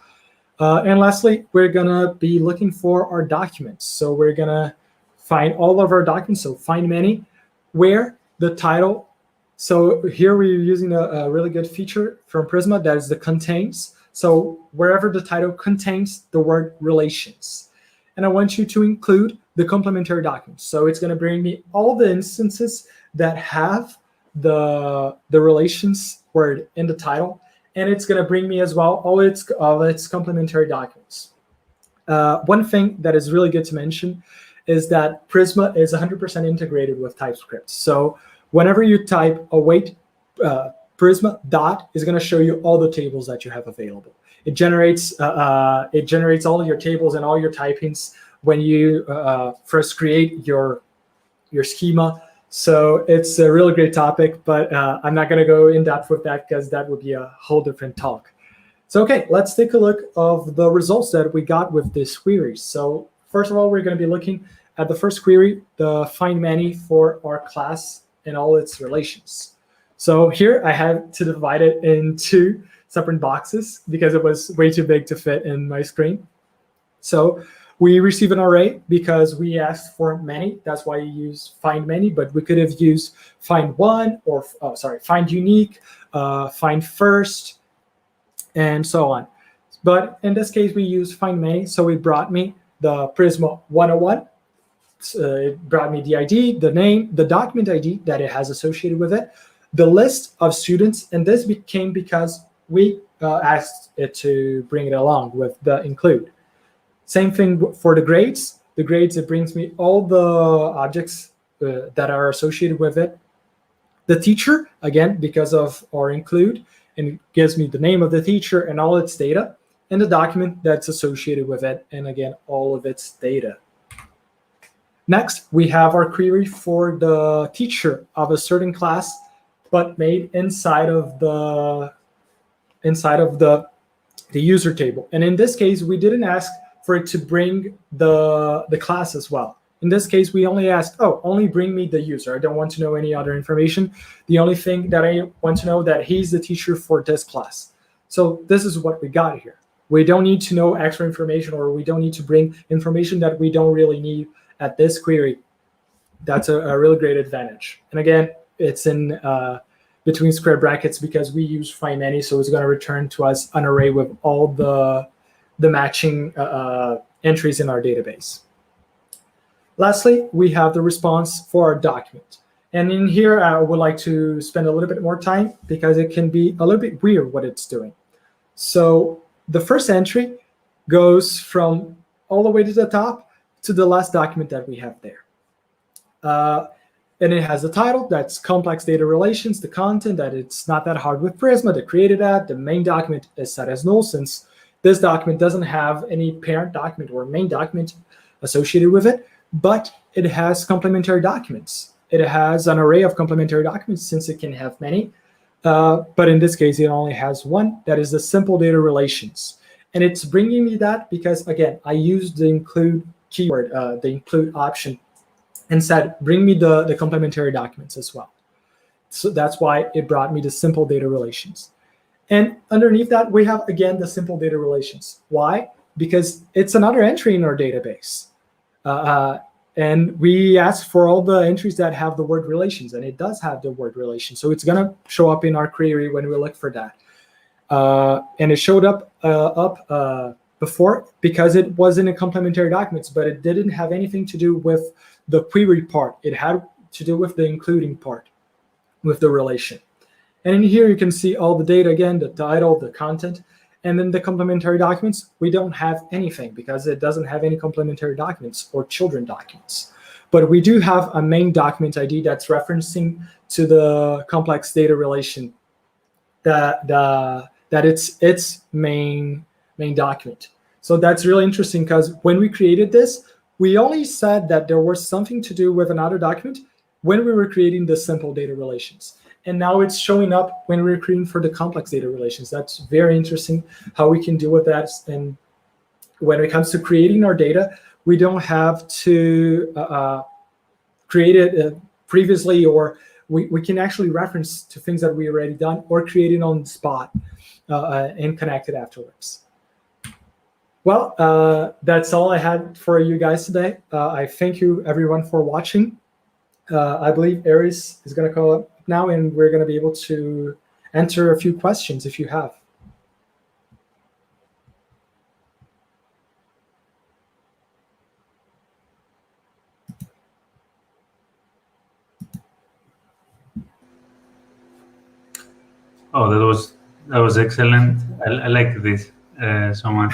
And lastly, we're gonna be looking for our documents. So we're gonna find all of our documents. So find many, where the title. So here we're using a really good feature from Prisma that is the contains. So wherever the title contains the word relations. And I want you to include the complementary documents. So it's going to bring me all the instances that have the relations word in the title. And it's going to bring me as well all its complementary documents. One thing that is really good to mention is that Prisma is 100% integrated with TypeScript. So whenever you type await Prisma dot is going to show you all the tables that you have available. It generates all of your tables and all your typings when you first create your schema. So it's a really great topic, but I'm not going to go in depth with that because that would be a whole different talk. So, okay, let's take a look of the results that we got with this query. So first of all, we're going to be looking at the first query, the find many for our class and all its relations. So here I had to divide it into separate boxes because it was way too big to fit in my screen. So we receive an array because we asked for many. That's why you use find many, but we could have used find one or, find unique, find first, and so on. But in this case, we use find many. So it brought me the Prisma 101. It brought me the ID, the name, the document ID that it has associated with it, the list of students, and this became because we asked it to bring it along with the include. Same thing for the grades. The grades, it brings me all the objects that are associated with it. The teacher, again, because of our include, and it gives me the name of the teacher and all its data, and the document that's associated with it, and again, all of its data. Next, we have our query for the teacher of a certain class, but made inside of the user table. And in this case, we didn't ask for it to bring the class as well. In this case, we only asked, only bring me the user. I don't want to know any other information. The only thing that I want to know that he's the teacher for this class. So this is what we got here. We don't need to know extra information, or we don't need to bring information that we don't really need at this query. That's a really great advantage. And again, it's in between square brackets because we use find many, so it's going to return to us an array with all the matching entries in our database. Lastly, we have the response for our document. And in here, I would like to spend a little bit more time because it can be a little bit weird what it's doing. So the first entry goes from all the way to the top to the last document that we have there. And it has the title, that's complex data relations, the content, that it's not that hard with Prisma, the created at, the main document is set as null since this document doesn't have any parent document or main document associated with it, but it has complementary documents. It has an array of complementary documents since it can have many, but in this case, it only has one, that is the simple data relations. And it's bringing me that because, again, I used the include keyword, the include option, and said, bring me the complementary documents as well. So that's why it brought me the simple data relations. And underneath that, we have, again, the simple data relations. Why? Because it's another entry in our database. And we asked for all the entries that have the word relations, and it does have the word relations. So it's going to show up in our query when we look for that. And it showed up before because it was in a complementary documents, but it didn't have anything to do with the query part. It had to do with the including part, with the relation. And in here, you can see all the data again, the title, the content, and then the complementary documents. We don't have anything because it doesn't have any complementary documents or children documents. But we do have a main document ID that's referencing to the complex data relation that it's its main document. So that's really interesting because when we created this, we only said that there was something to do with another document when we were creating the simple data relations. And now it's showing up when we're creating for the complex data relations. That's very interesting how we can deal with that. And when it comes to creating our data, we don't have to create it previously, or we can actually reference to things that we already done or create it on the spot and connect it afterwards. Well, that's all I had for you guys today. I thank you everyone for watching. I believe Aries is going to call up now, and we're going to be able to answer a few questions if you have. Oh, that was excellent. I like this so much.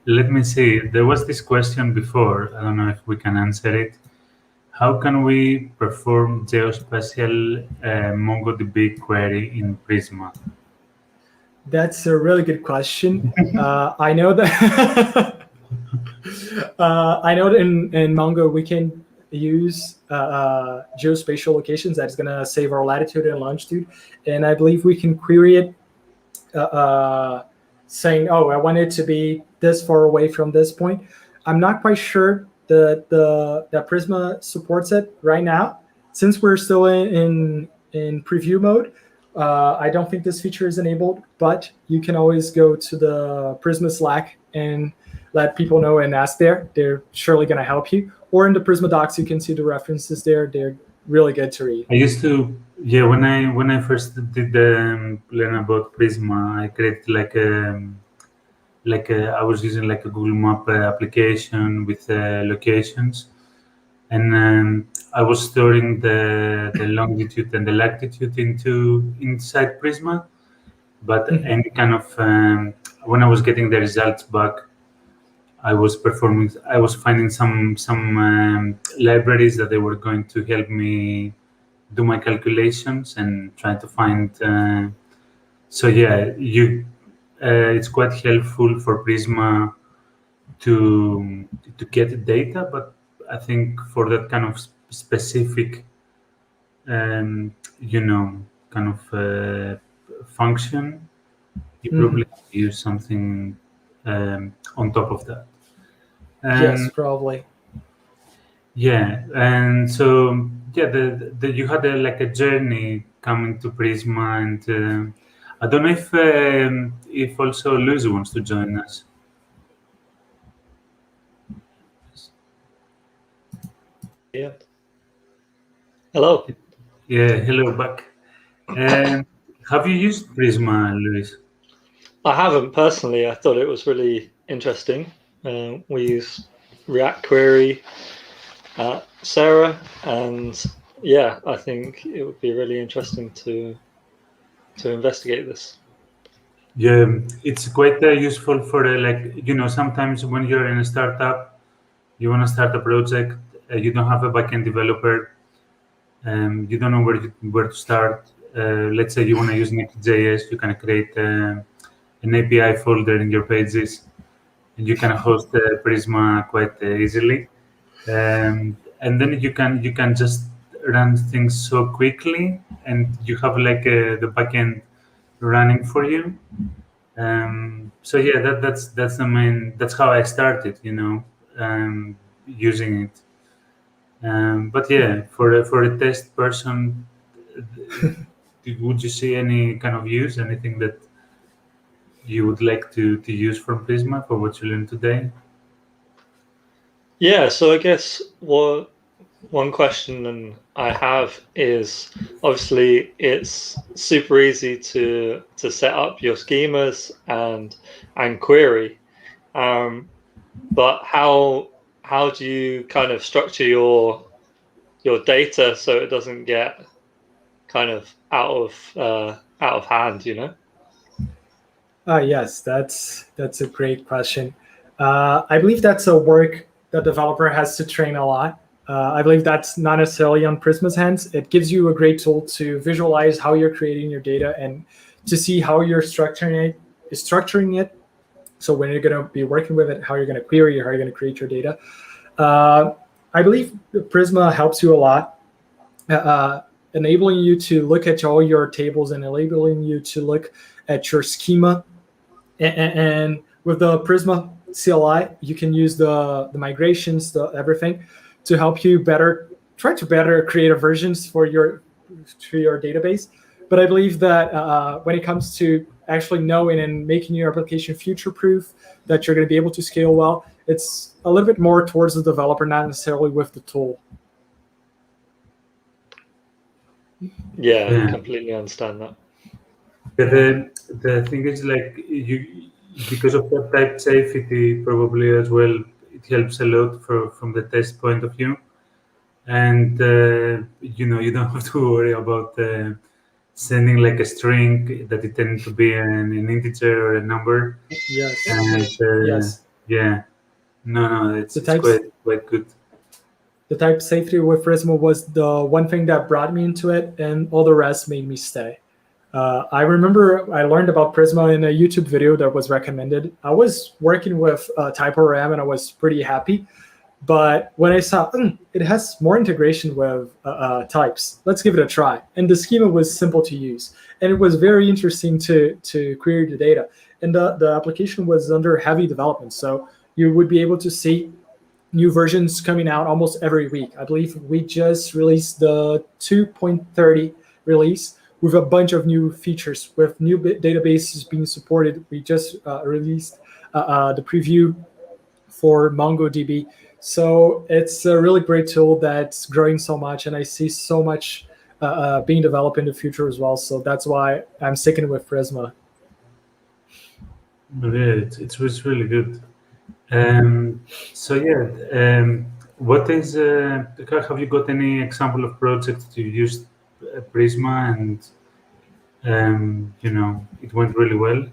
Let me see. There was this question before. I don't know if we can answer it. How can we perform geospatial MongoDB query in Prisma? That's a really good question. I know that in Mongo we can use geospatial locations that's going to save our latitude and longitude, and I believe we can query it saying, oh, I want it to be this far away from this point. I'm not quite sure that Prisma supports it right now. Since we're still in preview mode, I don't think this feature is enabled, but you can always go to the Prisma Slack and let people know and ask there. They're surely going to help you. Or in the Prisma docs, you can see the references there. They're really good to read. I used to, yeah, when I first did learn about Prisma, I created I was using like a Google Map application with locations, and I was storing the longitude and the latitude inside Prisma, but any kind of when I was getting the results back, I was finding some libraries that they were going to help me do my calculations and try to find. So yeah, it's quite helpful for Prisma to get data, but I think for that kind of specific, kind of function, you probably use something on top of that. Yes, probably. Yeah, and so yeah, you had a journey coming to Prisma, and I don't know if also Lucy wants to join us. Yeah. Hello. Yeah, hello back. Have you used Prisma, Luis? I haven't personally. I thought it was really interesting. We use React Query at Sarah, and yeah, I think it would be really interesting to investigate this. Yeah, it's quite useful for sometimes when you're in a startup, you want to start a project, you don't have a backend developer, you don't know where to start. Let's say you want to use Next.js, you can create an API folder in your pages, and you can host Prisma quite easily. And then you can just run things so quickly, and you have the backend running for you. So yeah, that's how I started, using it. But yeah, for a test person, would you see any kind of use, anything that you would like to use from Prisma for what you learned today? Yeah, so I guess one question I have is, obviously it's super easy to set up your schemas and query, but how do you kind of structure your data so it doesn't get kind of out of hand, Yes, that's a great question. I believe that's a work the developer has to train a lot. I believe that's not necessarily on Prisma's hands. It gives you a great tool to visualize how you're creating your data and to see how you're structuring it. So when you're going to be working with it, how you're going to query, how you're going to create your data. I believe Prisma helps you a lot, enabling you to look at all your tables and enabling you to look at your schema. And with the Prisma CLI, you can use the migrations, everything, to help you try to better create versions for your database. But I believe that when it comes to actually knowing and making your application future-proof, that you're going to be able to scale well, it's a little bit more towards the developer, not necessarily with the tool. Yeah, completely understand that. The thing is, because of that type safety, probably as well, it helps a lot from the test point of view, and you don't have to worry about sending like a string that it tends to be an integer or a number. Yes. And, yes. Yeah. No, it's quite good. The type safety with Prisma was the one thing that brought me into it, and all the rest made me stay. I remember I learned about Prisma in a YouTube video that was recommended. I was working with TypeORM and I was pretty happy. But when I saw it has more integration with types, let's give it a try. And the schema was simple to use. and it was very interesting to query the data. And the application was under heavy development, so you would be able to see new versions coming out almost every week. I believe we just released the 2.30 release with a bunch of new features, with new databases being supported. We just released the preview for MongoDB. So it's a really great tool that's growing so much, and I see so much being developed in the future as well. So that's why I'm sticking with Prisma. Yeah, it's really good. So yeah, what is? Have you got any example of projects that you used Prisma and you know it went really well?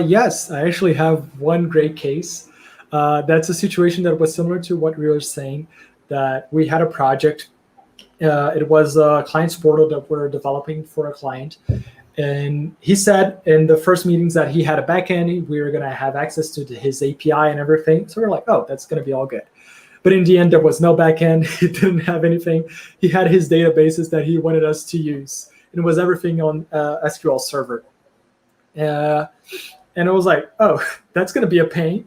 Yes, I actually have one great case. That's a situation that was similar to what we were saying, that we had a project. It was a client's portal that we're developing for a client. And he said in the first meetings that he had a backend, we were going to have access to his API and everything. So we're like, oh, that's going to be all good. But in the end, there was no backend. He didn't have anything. He had his databases that he wanted us to use. And it was everything on SQL Server. And I was like, oh, that's going to be a pain.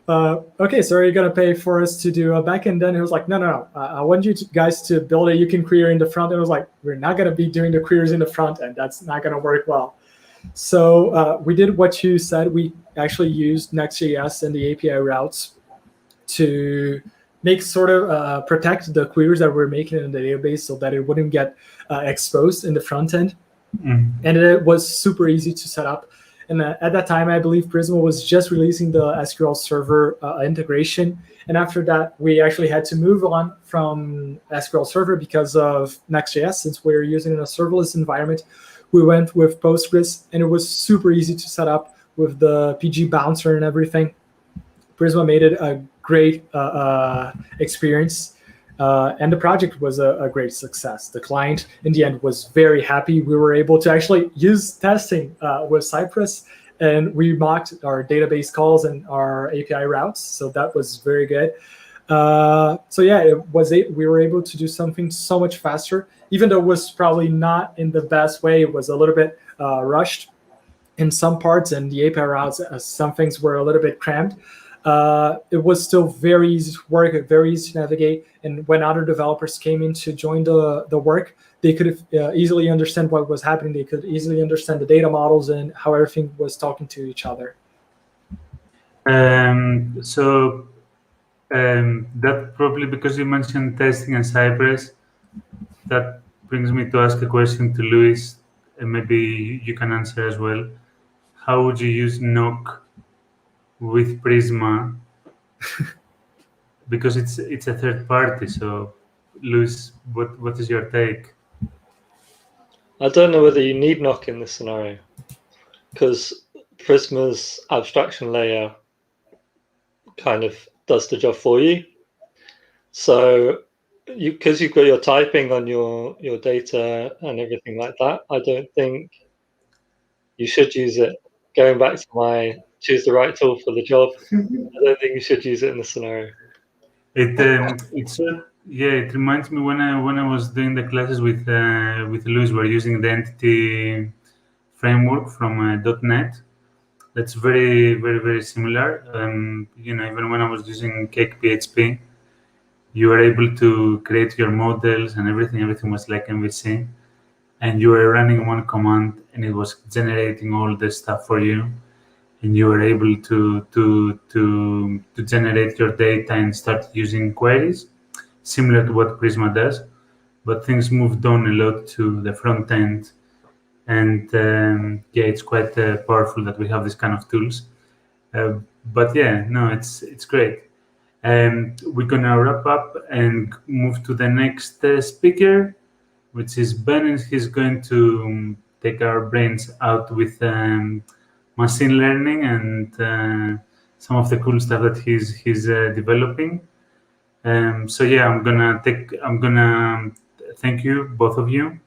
Okay, so are you going to pay for us to do a backend? Then he was like, no. I want you guys to build it. You can query in the front end. I was like, we're not going to be doing the queries in the front end. That's not going to work well. So we did what you said. We actually used Next.js and the API routes to make sort of protect the queries that we're making in the database so that it wouldn't get exposed in the front end. And it was super easy to set up. And at that time, I believe Prisma was just releasing the SQL Server integration. And after that, we actually had to move on from SQL Server because of Next.js. Since we were using a serverless environment, we went with Postgres, and it was super easy to set up with the PG bouncer and everything. Prisma made it a great experience. And the project was a great success. The client, in the end, was very happy. We were able to actually use testing with Cypress, and we mocked our database calls and our API routes. So that was very good. So yeah, we were able to do something so much faster, even though it was probably not in the best way. It was a little bit rushed in some parts, and the API routes, some things were a little bit crammed. It was still very easy to work, very easy to navigate. And when other developers came in to join the work, they could easily understand what was happening. They could easily understand the data models and how everything was talking to each other. That probably, because you mentioned testing and Cypress, that brings me to ask a question to Luis, and maybe you can answer as well. How would you use Nock with Prisma? Because it's a third party. So, Luis, what is your take? I don't know whether you need Nock in this scenario, because Prisma's abstraction layer kind of does the job for you. So, because you've got your typing on your data and everything like that, I don't think you should use it. Going back to my choose the right tool for the job, I don't think you should use it in this scenario. It reminds me when I was doing the classes with Luis, we're using the entity framework from .NET. That's very, very, very similar. Even when I was using Cake PHP, you were able to create your models and everything. Everything was like MVC, and you were running one command, and it was generating all the stuff for you. And you were able to generate your data and start using queries, similar to what Prisma does. But things moved on a lot to the front end, and it's quite powerful that we have this kind of tools. But yeah, no, it's great. We're gonna wrap up and move to the next speaker, which is Ben, and he's going to take our brains out with machine learning and some of the cool stuff that he's developing. So yeah, I'm gonna thank you, both of you,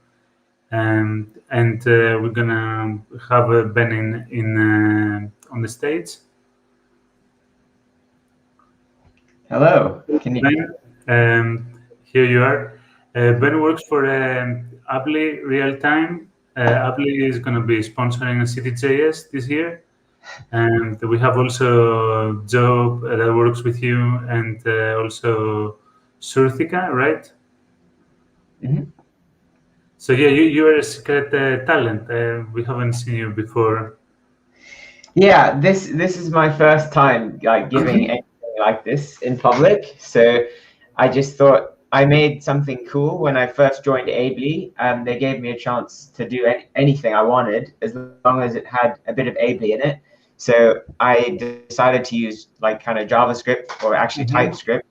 and we're gonna have Ben in on the stage. Hello, can you? Ben, here you are. Ben works for Apply Real Time Apply is going to be sponsoring a City.js this year. And we have also Job that works with you, and also Surthika, right? Mm-hmm. So yeah, you are a secret talent. We haven't seen you before. Yeah, this is my first time like giving anything like this in public. So I just thought I made something cool when I first joined Ably. They gave me a chance to do anything I wanted as long as it had a bit of Ably in it. So I decided to use like kind of JavaScript or actually TypeScript,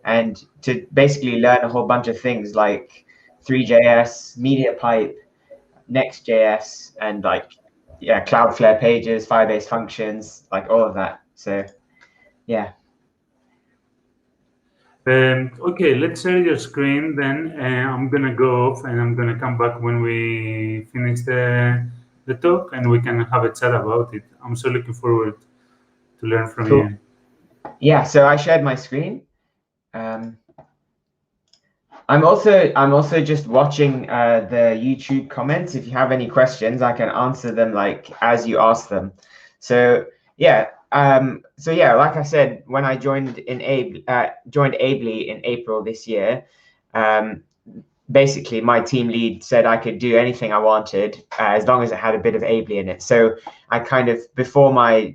and to basically learn a whole bunch of things like 3JS, MediaPipe, Next.js, and like Cloudflare pages, Firebase functions, like all of that. So yeah. Okay, let's share your screen then. I'm gonna go off and I'm gonna come back when we finish the talk, and we can have a chat about it. I'm so looking forward to learn from Cool. you. Yeah, so I shared my screen. I'm also just watching the YouTube comments. If you have any questions, I can answer them like as you ask them. So yeah, like I said, when I joined Ably in April this year, basically my team lead said I could do anything I wanted as long as it had a bit of Ably in it. So I kind of, before I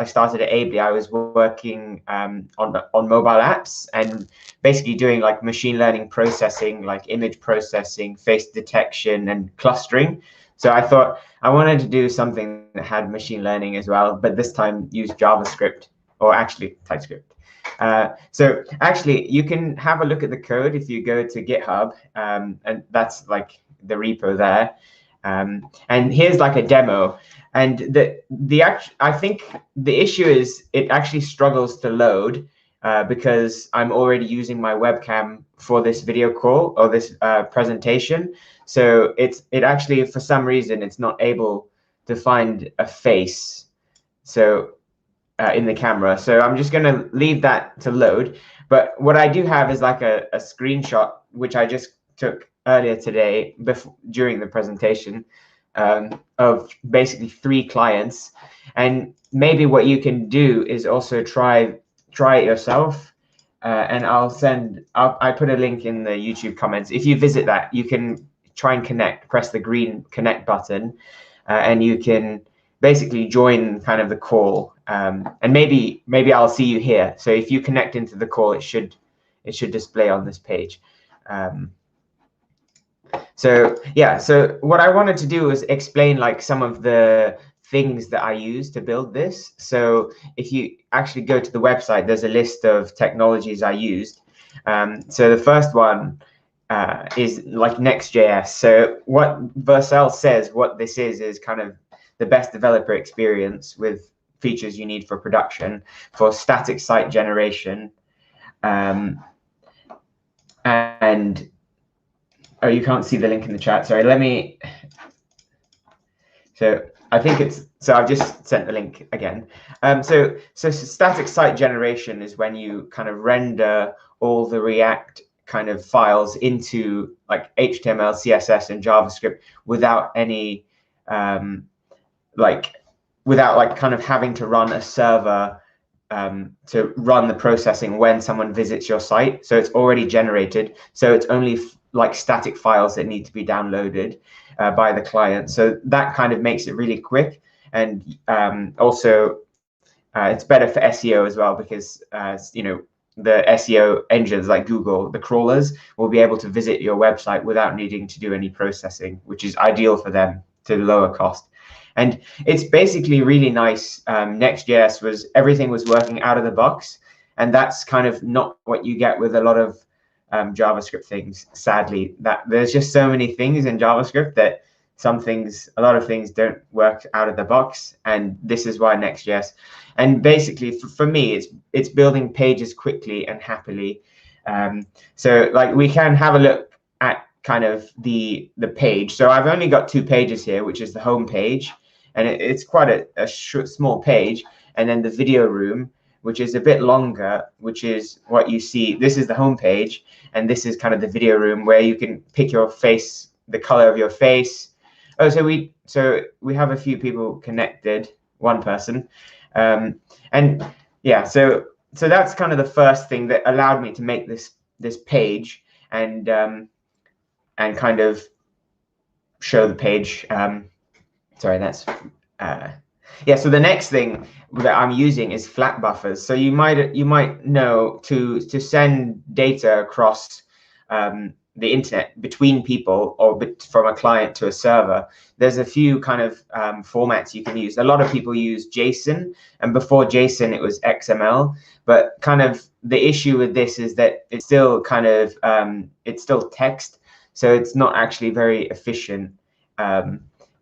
started at Ably, I was working on mobile apps and basically doing like machine learning processing, like image processing, face detection, and clustering. So I thought I wanted to do something that had machine learning as well, but this time use JavaScript, or actually TypeScript. So actually, you can have a look at the code if you go to GitHub, and that's like the repo there. And here's like a demo. And I think the issue is it actually struggles to load because I'm already using my webcam for this video call or this presentation. So it actually, for some reason, it's not able to find a face. So in the camera. So I'm just going to leave that to load. But what I do have is like a screenshot, which I just took earlier today during the presentation, of basically 3 clients. And maybe what you can do is also try it yourself. And I put a link in the YouTube comments. If you visit that, you can try and connect, press the green connect button, and you can basically join kind of the call. And maybe I'll see you here. So if you connect into the call, it should display on this page. So yeah, so what I wanted to do was explain like some of the things that I use to build this. So if you actually go to the website, there's a list of technologies I used. So the first one is like Next.js. So what Vercel says what this is kind of the best developer experience with features you need for production, for static site generation, and oh, you can't see the link in the chat. Sorry, let me. So I think it's, so I've just sent the link again. So static site generation is when you kind of render all the React kind of files into like HTML, CSS, and JavaScript without any without kind of having to run a server to run the processing when someone visits your site. So it's already generated. So it's only like static files that need to be downloaded by the client. So that kind of makes it really quick. And also it's better for SEO as well, because you know, the SEO engines like Google, the crawlers, will be able to visit your website without needing to do any processing, which is ideal for them to lower cost. And it's basically really nice. Next.js everything was working out of the box, and that's kind of not what you get with a lot of JavaScript things. Sadly, that there's just so many things in JavaScript that a lot of things don't work out of the box, and this is why Next.js. And basically, for me, it's building pages quickly and happily. So like we can have a look at kind of the page. So I've only got 2 pages here, which is the home page, and it's quite a small page, and then the video room, which is a bit longer, which is what you see. This is the home page, and this is kind of the video room where you can pick your face, the color of your face. Oh, so we have a few people connected, one person, and yeah, so that's kind of the first thing that allowed me to make this page and kind of show the page. Sorry, that's yeah. So the next thing that I'm using is flat buffers. So you might know to send data across the internet between people or from a client to a server, there's a few kind of formats you can use. A lot of people use JSON, and before JSON it was XML. But kind of the issue with this is that it's still kind of it's still text, so it's not actually very efficient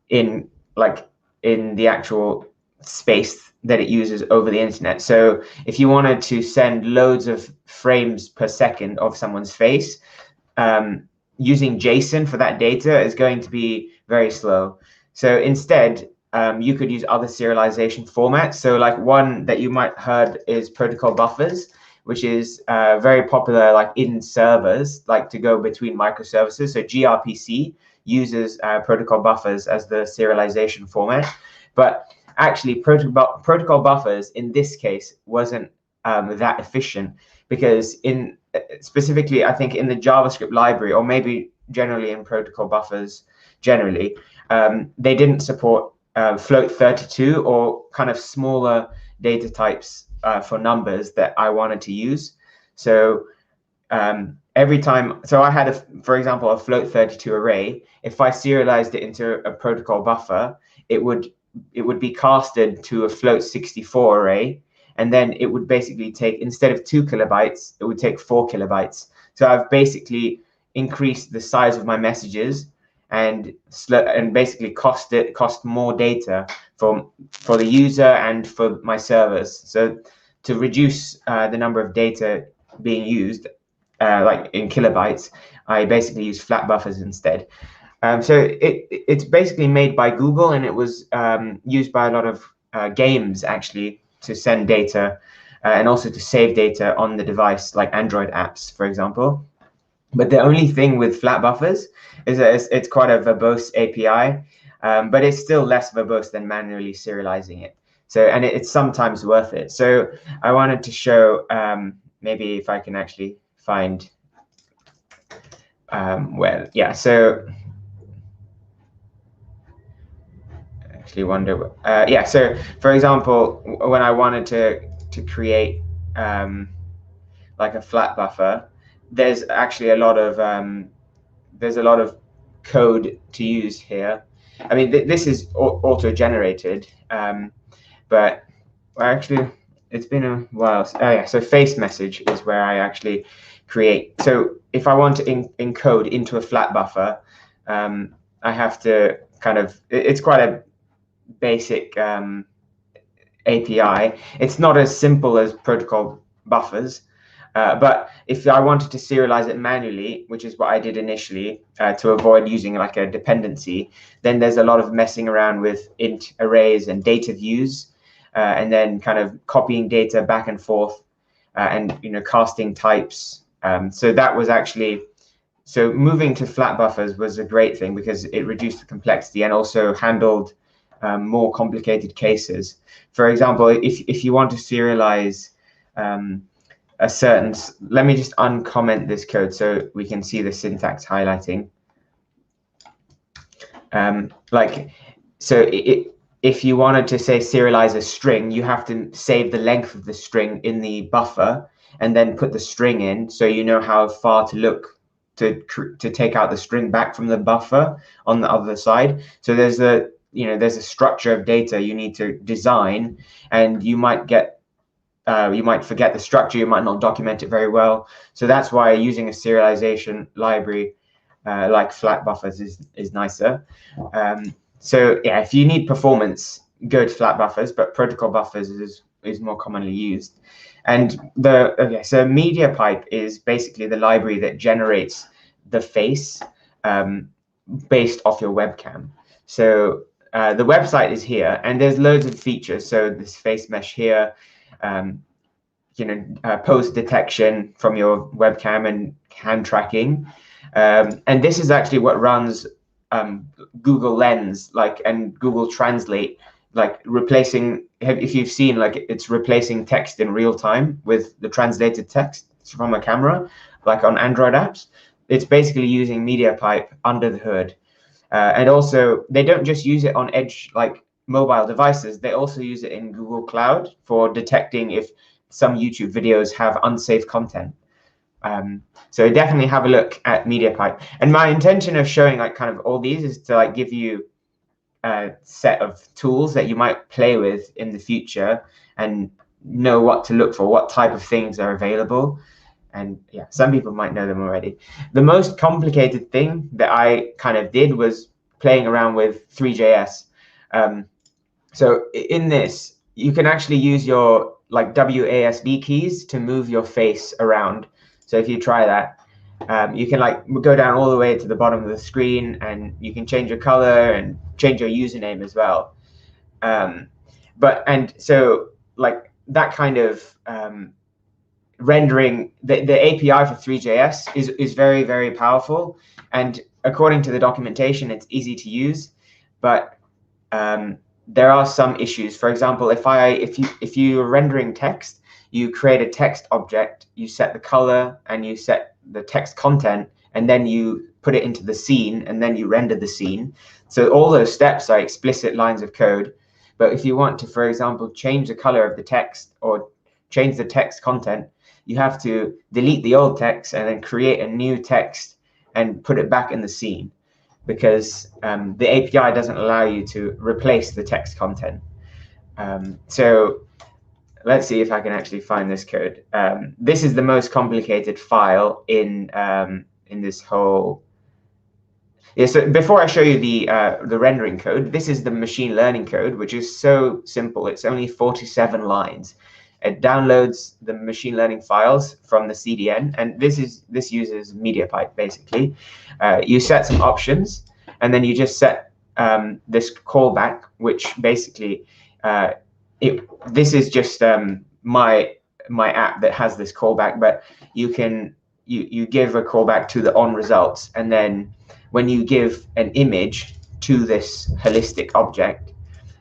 in the actual space that it uses over the internet. So if you wanted to send loads of frames per second of someone's face, using JSON for that data is going to be very slow. So instead, you could use other serialization formats. So like one that you might heard is protocol buffers, which is very popular like in servers, like to go between microservices. So gRPC uses protocol buffers as the serialization format. But actually, protocol buffers in this case wasn't that efficient, because specifically, I think in the JavaScript library, or maybe generally in protocol buffers generally, they didn't support float 32 or kind of smaller data types for numbers that I wanted to use. So every time, so I had, for example, a float 32 array. If I serialized it into a protocol buffer, it would be casted to a float 64 array, and then it would basically take, instead of 2 kilobytes, it would take 4 kilobytes. So I've basically increased the size of my messages and basically cost more data for the user and for my servers. So to reduce the number of data being used, like in kilobytes, I basically use flat buffers instead. So it's basically made by Google, and it was used by a lot of games actually to send data and also to save data on the device, like Android apps, for example. But the only thing with flat buffers is that it's quite a verbose API, but it's still less verbose than manually serializing it. So, and it's sometimes worth it. So I wanted to show, maybe if I can actually find, yeah, so actually wonder, yeah, so for example, when I wanted to create like a flat buffer, there's actually a lot of code to use here. I mean, this is auto-generated, but actually it's been a while. Oh yeah, so face message is where I actually create. So if I want to encode into a flat buffer, I have to kind of, it's quite a basic API. It's not as simple as protocol buffers, but if I wanted to serialize it manually, which is what I did initially to avoid using like a dependency, then there's a lot of messing around with int arrays and data views, and then kind of copying data back and forth, and casting types. So that was actually, so moving to flat buffers was a great thing because it reduced the complexity and also handled more complicated cases. For example, if you want to serialize a certain, let me just uncomment this code so we can see the syntax highlighting. If you wanted to say serialize a string, you have to save the length of the string in the buffer and then put the string in, so you know how far to look to take out the string back from the buffer on the other side. So there's a structure of data you need to design, and you might forget the structure, you might not document it very well. So that's why using a serialization library like flat buffers is nicer. So yeah, if you need performance, go to flat buffers, but protocol buffers is more commonly used. And so MediaPipe is basically the library that generates the face based off your webcam. So the website is here, and there's loads of features. So this face mesh here, pose detection from your webcam and hand tracking. And this is actually what runs Google Lens, like, and Google Translate, like replacing, if you've seen, like it's replacing text in real time with the translated text from a camera, like on Android apps. It's basically using MediaPipe under the hood. And also, they don't just use it on edge, like mobile devices, they also use it in Google Cloud for detecting if some YouTube videos have unsafe content. So definitely have a look at MediaPipe. And my intention of showing like kind of all these is to like give you a set of tools that you might play with in the future and know what to look for, what type of things are available. And yeah, some people might know them already. The most complicated thing that I kind of did was playing around with Three.js. So in this, you can actually use your like WASD keys to move your face around. So if you try that, you can like go down all the way to the bottom of the screen, and you can change your color and change your username as well. And so like that kind of rendering, the API for Three.js is very, very powerful. And according to the documentation, it's easy to use, but there are some issues. For example, if you're rendering text, you create a text object, you set the color and you set the text content, and then you put it into the scene, and then you render the scene. So all those steps are explicit lines of code. But if you want to, for example, change the color of the text or change the text content, you have to delete the old text and then create a new text and put it back in the scene, because the API doesn't allow you to replace the text content. So let's see if I can actually find this code. This is the most complicated file in this whole. Yeah, so before I show you the rendering code, this is the machine learning code, which is so simple. It's only 47 lines. It downloads the machine learning files from the CDN, and this uses MediaPipe basically. You set some options, and then you just set this callback, which basically this is just my app that has this callback, but you give a callback to the on results, and then when you give an image to this holistic object,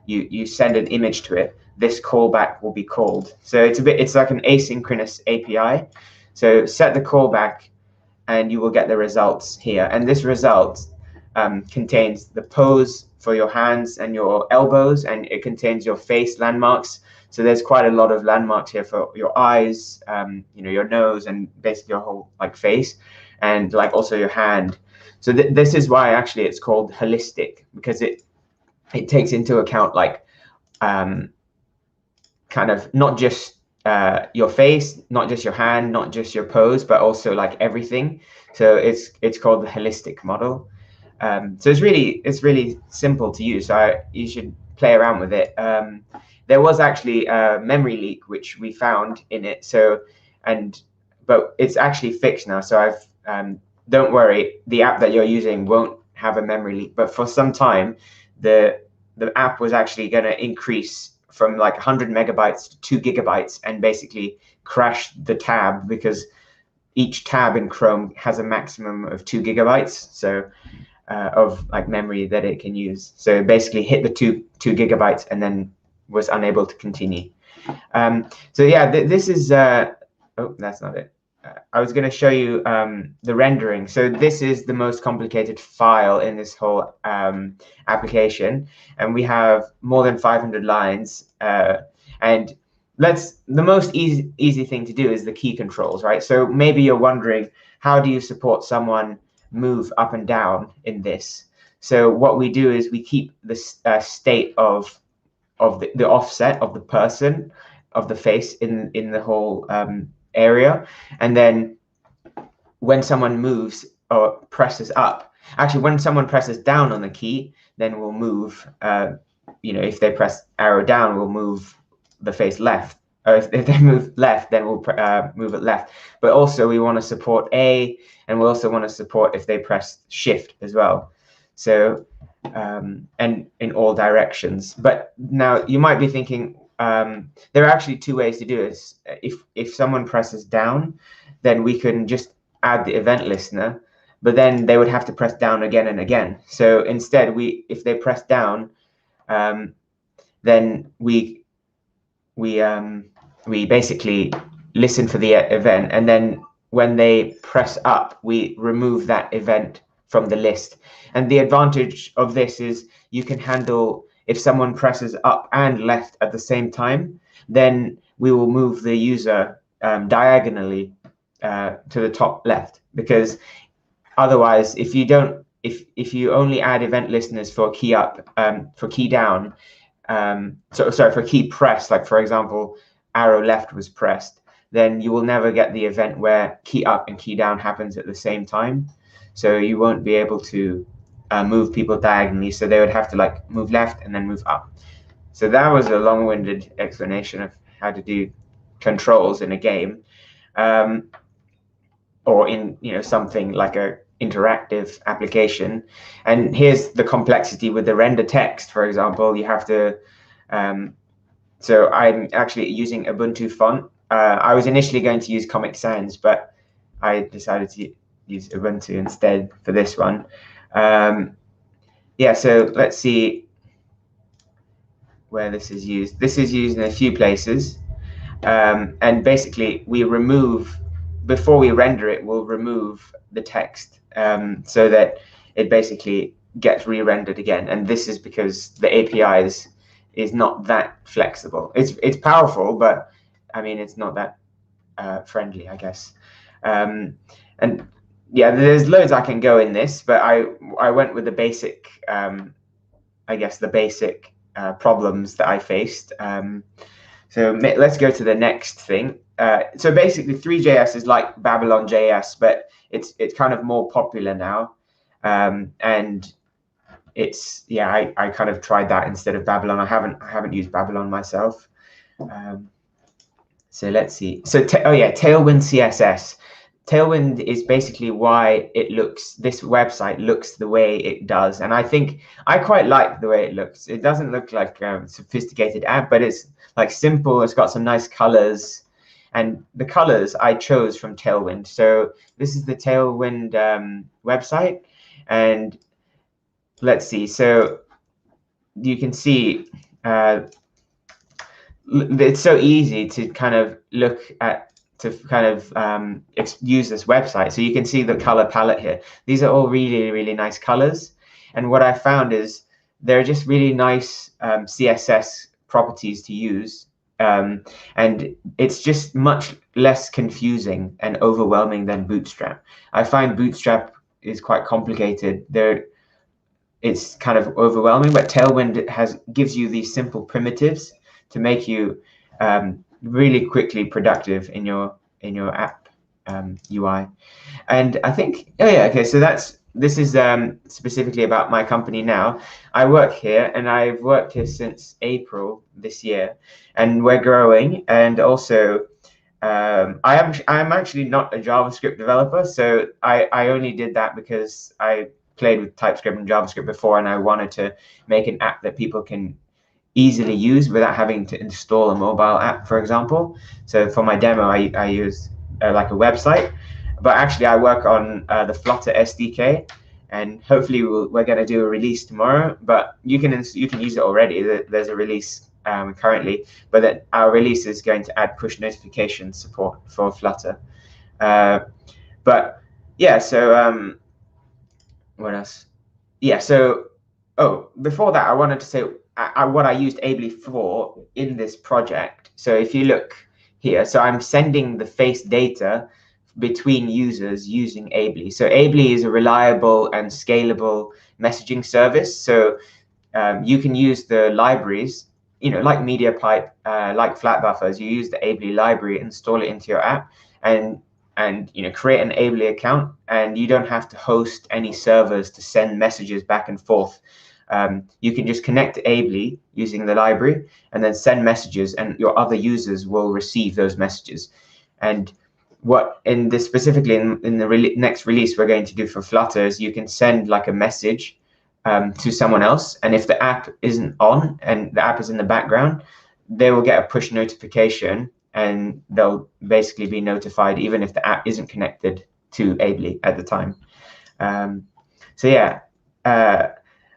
you send an image to it, this callback will be called. So it's like an asynchronous API. So set the callback and you will get the results here. And this result contains the pose for your hands and your elbows, and it contains your face landmarks. So there's quite a lot of landmarks here for your eyes, your nose, and basically your whole like face, and like also your hand. So this is why actually it's called holistic, because it takes into account like kind of not just your face, not just your hand, not just your pose, but also like everything. So it's called the holistic model. So it's really simple to use. So you should play around with it. There was actually a memory leak which we found in it. But it's actually fixed now. So don't worry, the app that you're using won't have a memory leak. But for some time, the app was actually going to increase from like 100 megabytes to 2 gigabytes and basically crash the tab, because each tab in Chrome has a maximum of 2 gigabytes. So of like memory that it can use. So basically hit the 2 gigabytes and then was unable to continue. So yeah, this is, oh, that's not it. I was going to show you the rendering. So this is the most complicated file in this whole application, and we have more than 500 lines. And the most easy thing to do is the key controls, right? So maybe you're wondering, how do you support someone move up and down in this? So what we do is we keep the state of the offset of the person, of the face in the whole area, and then when someone moves or presses up, actually when someone presses down on the key, then we'll move, if they press arrow down, we'll move the face left, or if they move left, then we'll move it left. But also we want to support A, and we also want to support if they press shift as well. So and in all directions. But now you might be thinking, there are actually two ways to do this. If someone presses down, then we can just add the event listener, but then they would have to press down again and again. So instead, if they press down, then we basically listen for the event, and then when they press up, we remove that event from the list. And the advantage of this is you can handle, if someone presses up and left at the same time, then we will move the user diagonally to the top left, because otherwise, if you only add event listeners for key up, for key down, for key press, like for example, arrow left was pressed, then you will never get the event where key up and key down happens at the same time. So you won't be able to move people diagonally. So they would have to like move left and then move up. So that was a long-winded explanation of how to do controls in a game, or in something like a interactive application. And here's the complexity with the render text, for example. You have to so I'm actually using Ubuntu font. I was initially going to use Comic Sans, but I decided to use Ubuntu instead for this one. Yeah, so let's see where this is used. This is used in a few places, and basically we remove, before we render it, we'll remove the text so that it basically gets re-rendered again. And this is because the API is not that flexible. It's powerful, but I mean, it's not that friendly, I guess. And yeah, there's loads I can go in this, but I went with the basic, I guess, the basic problems that I faced. So let's go to the next thing. So basically, Three.js is like Babylon.js, but it's kind of more popular now, and it's, yeah, I kind of tried that instead of Babylon. I haven't used Babylon myself. So let's see. So Tailwind CSS. Tailwind is basically why this website looks the way it does, and I think I quite like the way it looks. It doesn't look like a sophisticated app, but it's like simple. It's got some nice colors, and the colors I chose from Tailwind. So this is the Tailwind website, and let's see. So you can see it's so easy to kind of look at, to kind of use this website. So you can see the color palette here. These are all really, really nice colors. And what I found is they're just really nice CSS properties to use. And it's just much less confusing and overwhelming than Bootstrap. I find Bootstrap is quite complicated. It's kind of overwhelming, but Tailwind gives you these simple primitives to make you really quickly productive in your app UI. And I think, oh yeah, okay, so this is specifically about my company now. I work here, and I've worked here since April this year, and we're growing. And also I'm actually not a JavaScript developer, so I only did that because I played with TypeScript and JavaScript before, and I wanted to make an app that people can easily use without having to install a mobile app, for example. So for my demo, I used like a website, but actually I work on the Flutter SDK, and hopefully we're going to do a release tomorrow. But you can use it already. There's a release currently, but that our release is going to add push notification support for Flutter. But yeah, so what else? Yeah, so before that, I wanted to say what I used Ably for in this project. So if you look here, so I'm sending the face data between users using Ably. So Ably is a reliable and scalable messaging service. So you can use the libraries, like MediaPipe, like Flatbuffers. You use the Ably library, install it into your app, and create an Ably account, and you don't have to host any servers to send messages back and forth. You can just connect to Ably using the library and then send messages, and your other users will receive those messages. And what specifically in the next release we're going to do for Flutter is you can send like a message to someone else, and if the app isn't on and the app is in the background, they will get a push notification, and they'll basically be notified even if the app isn't connected to Ably at the time. So yeah.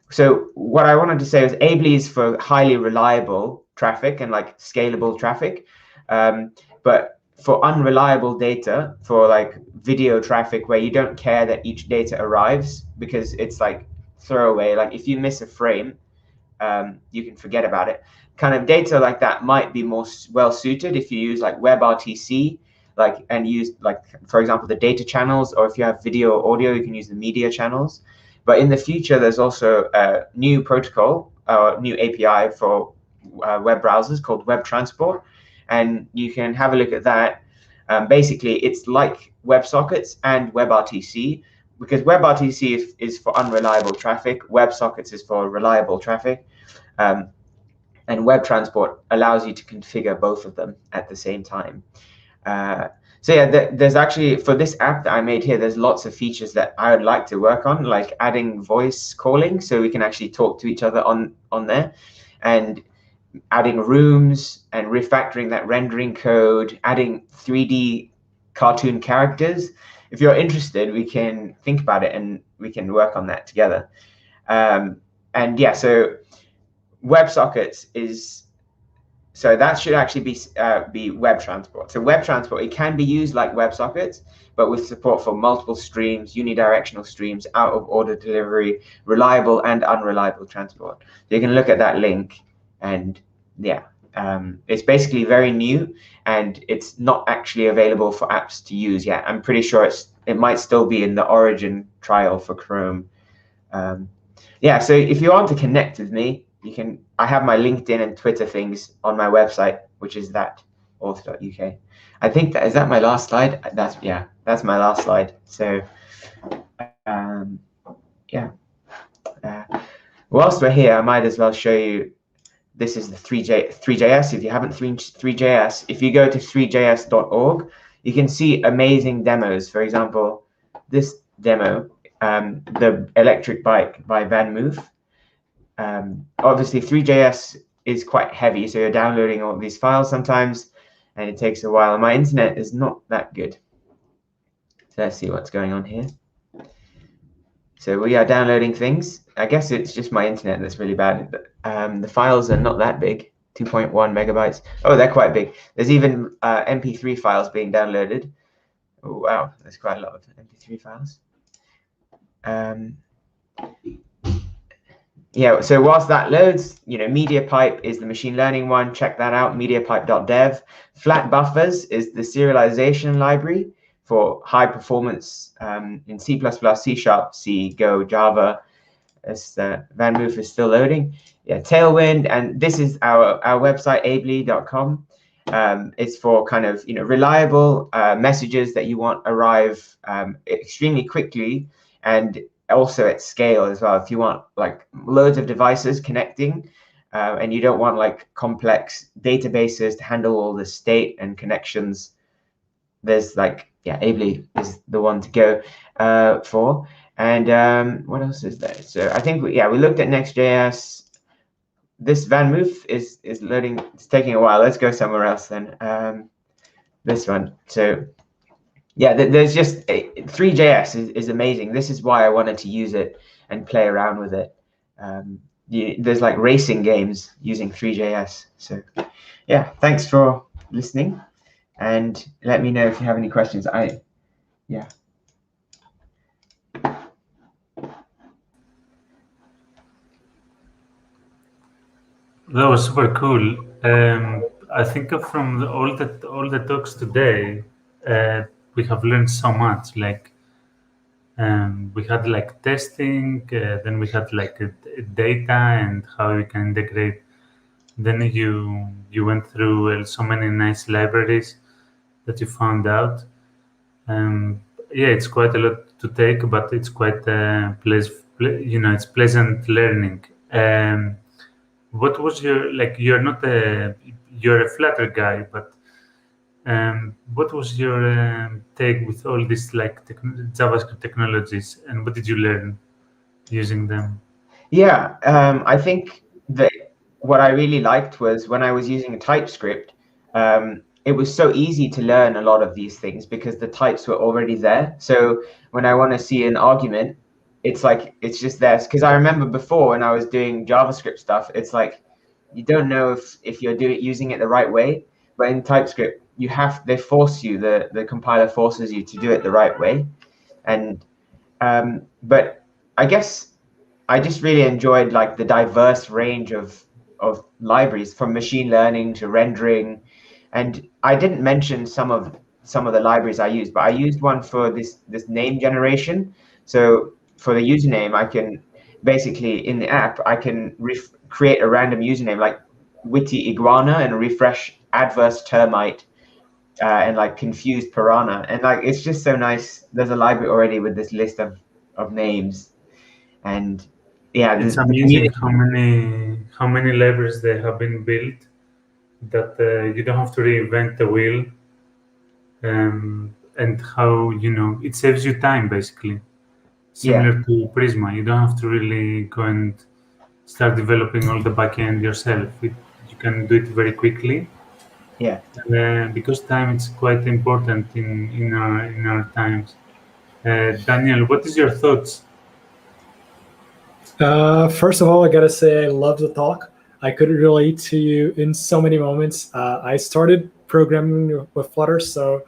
So what I wanted to say was Ably is for highly reliable traffic and like scalable traffic, but for unreliable data, for like video traffic where you don't care that each data arrives because it's like throwaway, like if you miss a frame, you can forget about it. Kind of data like that might be more well suited if you use like WebRTC, like, and use like, for example, the data channels, or if you have video or audio, you can use the media channels. But in the future, there's also a new protocol, new API for web browsers called Web Transport, and you can have a look at that. Basically, it's like WebSockets and WebRTC, because WebRTC is for unreliable traffic, WebSockets is for reliable traffic, and Web Transport allows you to configure both of them at the same time. So yeah, there's actually, for this app that I made here, there's lots of features that I would like to work on, like adding voice calling so we can actually talk to each other on there, and adding rooms and refactoring that rendering code, adding 3D cartoon characters. If you're interested, we can think about it and we can work on that together. And yeah, so WebSockets is, so that should actually be Web Transport. So Web Transport, it can be used like WebSockets, but with support for multiple streams, unidirectional streams, out of order delivery, reliable and unreliable transport. So you can look at that link, and yeah, it's basically very new, and it's not actually available for apps to use yet. I'm pretty sure it might still be in the origin trial for Chrome. Yeah, so if you want to connect with me, you can. I have my LinkedIn and Twitter things on my website, which is that.auth.uk. I think that is that my last slide. That's my last slide. So yeah. Whilst we're here, I might as well show you. This is the 3JS. If you haven't 3JS, if you go to 3js.org, you can see amazing demos. For example, this demo, the electric bike by VanMoof. Obviously 3JS is quite heavy, so you're downloading all these files sometimes, and it takes a while. My internet is not that good. So let's see what's going on here. So we are downloading things. I guess it's just my internet that's really bad. The files are not that big, 2.1 megabytes. Oh, they're quite big. There's even MP3 files being downloaded. Oh, wow, there's quite a lot of MP3 files. Yeah, so whilst that loads, you know, MediaPipe is the machine learning one. Check that out, mediapipe.dev. Flat buffers is the serialization library for high performance in C++, C#, C, Go, Java. As VanMoof is still loading. Yeah, Tailwind, and this is our website, ably.com. It's for kind of, you know, reliable messages that you want arrive extremely quickly, and also at scale as well. If you want like loads of devices connecting, and you don't want like complex databases to handle all the state and connections, there's like, yeah, Ably is the one to go for. And what else is there? So I think we looked at Next.js. This VanMoof is loading. It's taking a while. Let's go somewhere else then. This one. So yeah, there's just 3JS is amazing. This is why I wanted to use it and play around with it. There's like racing games using 3JS. So yeah, thanks for listening, and let me know if you have any questions. Yeah. That was super cool. I think from all the talks today, we have learned so much. Like we had like testing, then we had like data and how we can integrate. Then you went through so many nice libraries that you found out. Yeah, it's quite a lot to take, but it's quite it's pleasant learning. What was your, like, you're a Flutter guy, but what was your take with all these like JavaScript technologies, and what did you learn using them? Yeah, I think that what I really liked was when I was using a TypeScript, it was so easy to learn a lot of these things because the types were already there. So when I want to see an argument, it's like it's just there. Because I remember before when I was doing JavaScript stuff, it's like you don't know if you're using it the right way. But in TypeScript, they force you, the compiler forces you to do it the right way. And but I guess I just really enjoyed like the diverse range of libraries from machine learning to rendering. And I didn't mention some of the libraries I used, but I used one for this name generation. So for the username, I can basically in the app I can create a random username like witty iguana and refresh adverse termite and like confused piranha, and like it's just so nice. There's a library already with this list of names, and yeah, It's the amazing community. how many libraries they have been built that you don't have to reinvent the wheel, and how it saves you time basically. Similar to Prisma, you don't have to really go and start developing all the backend yourself. You can do it very quickly. Yeah. Because time is quite important in our times. Daniel, what is your thoughts? First of all, I gotta say I love the talk. I could relate to you in so many moments. I started programming with Flutter, so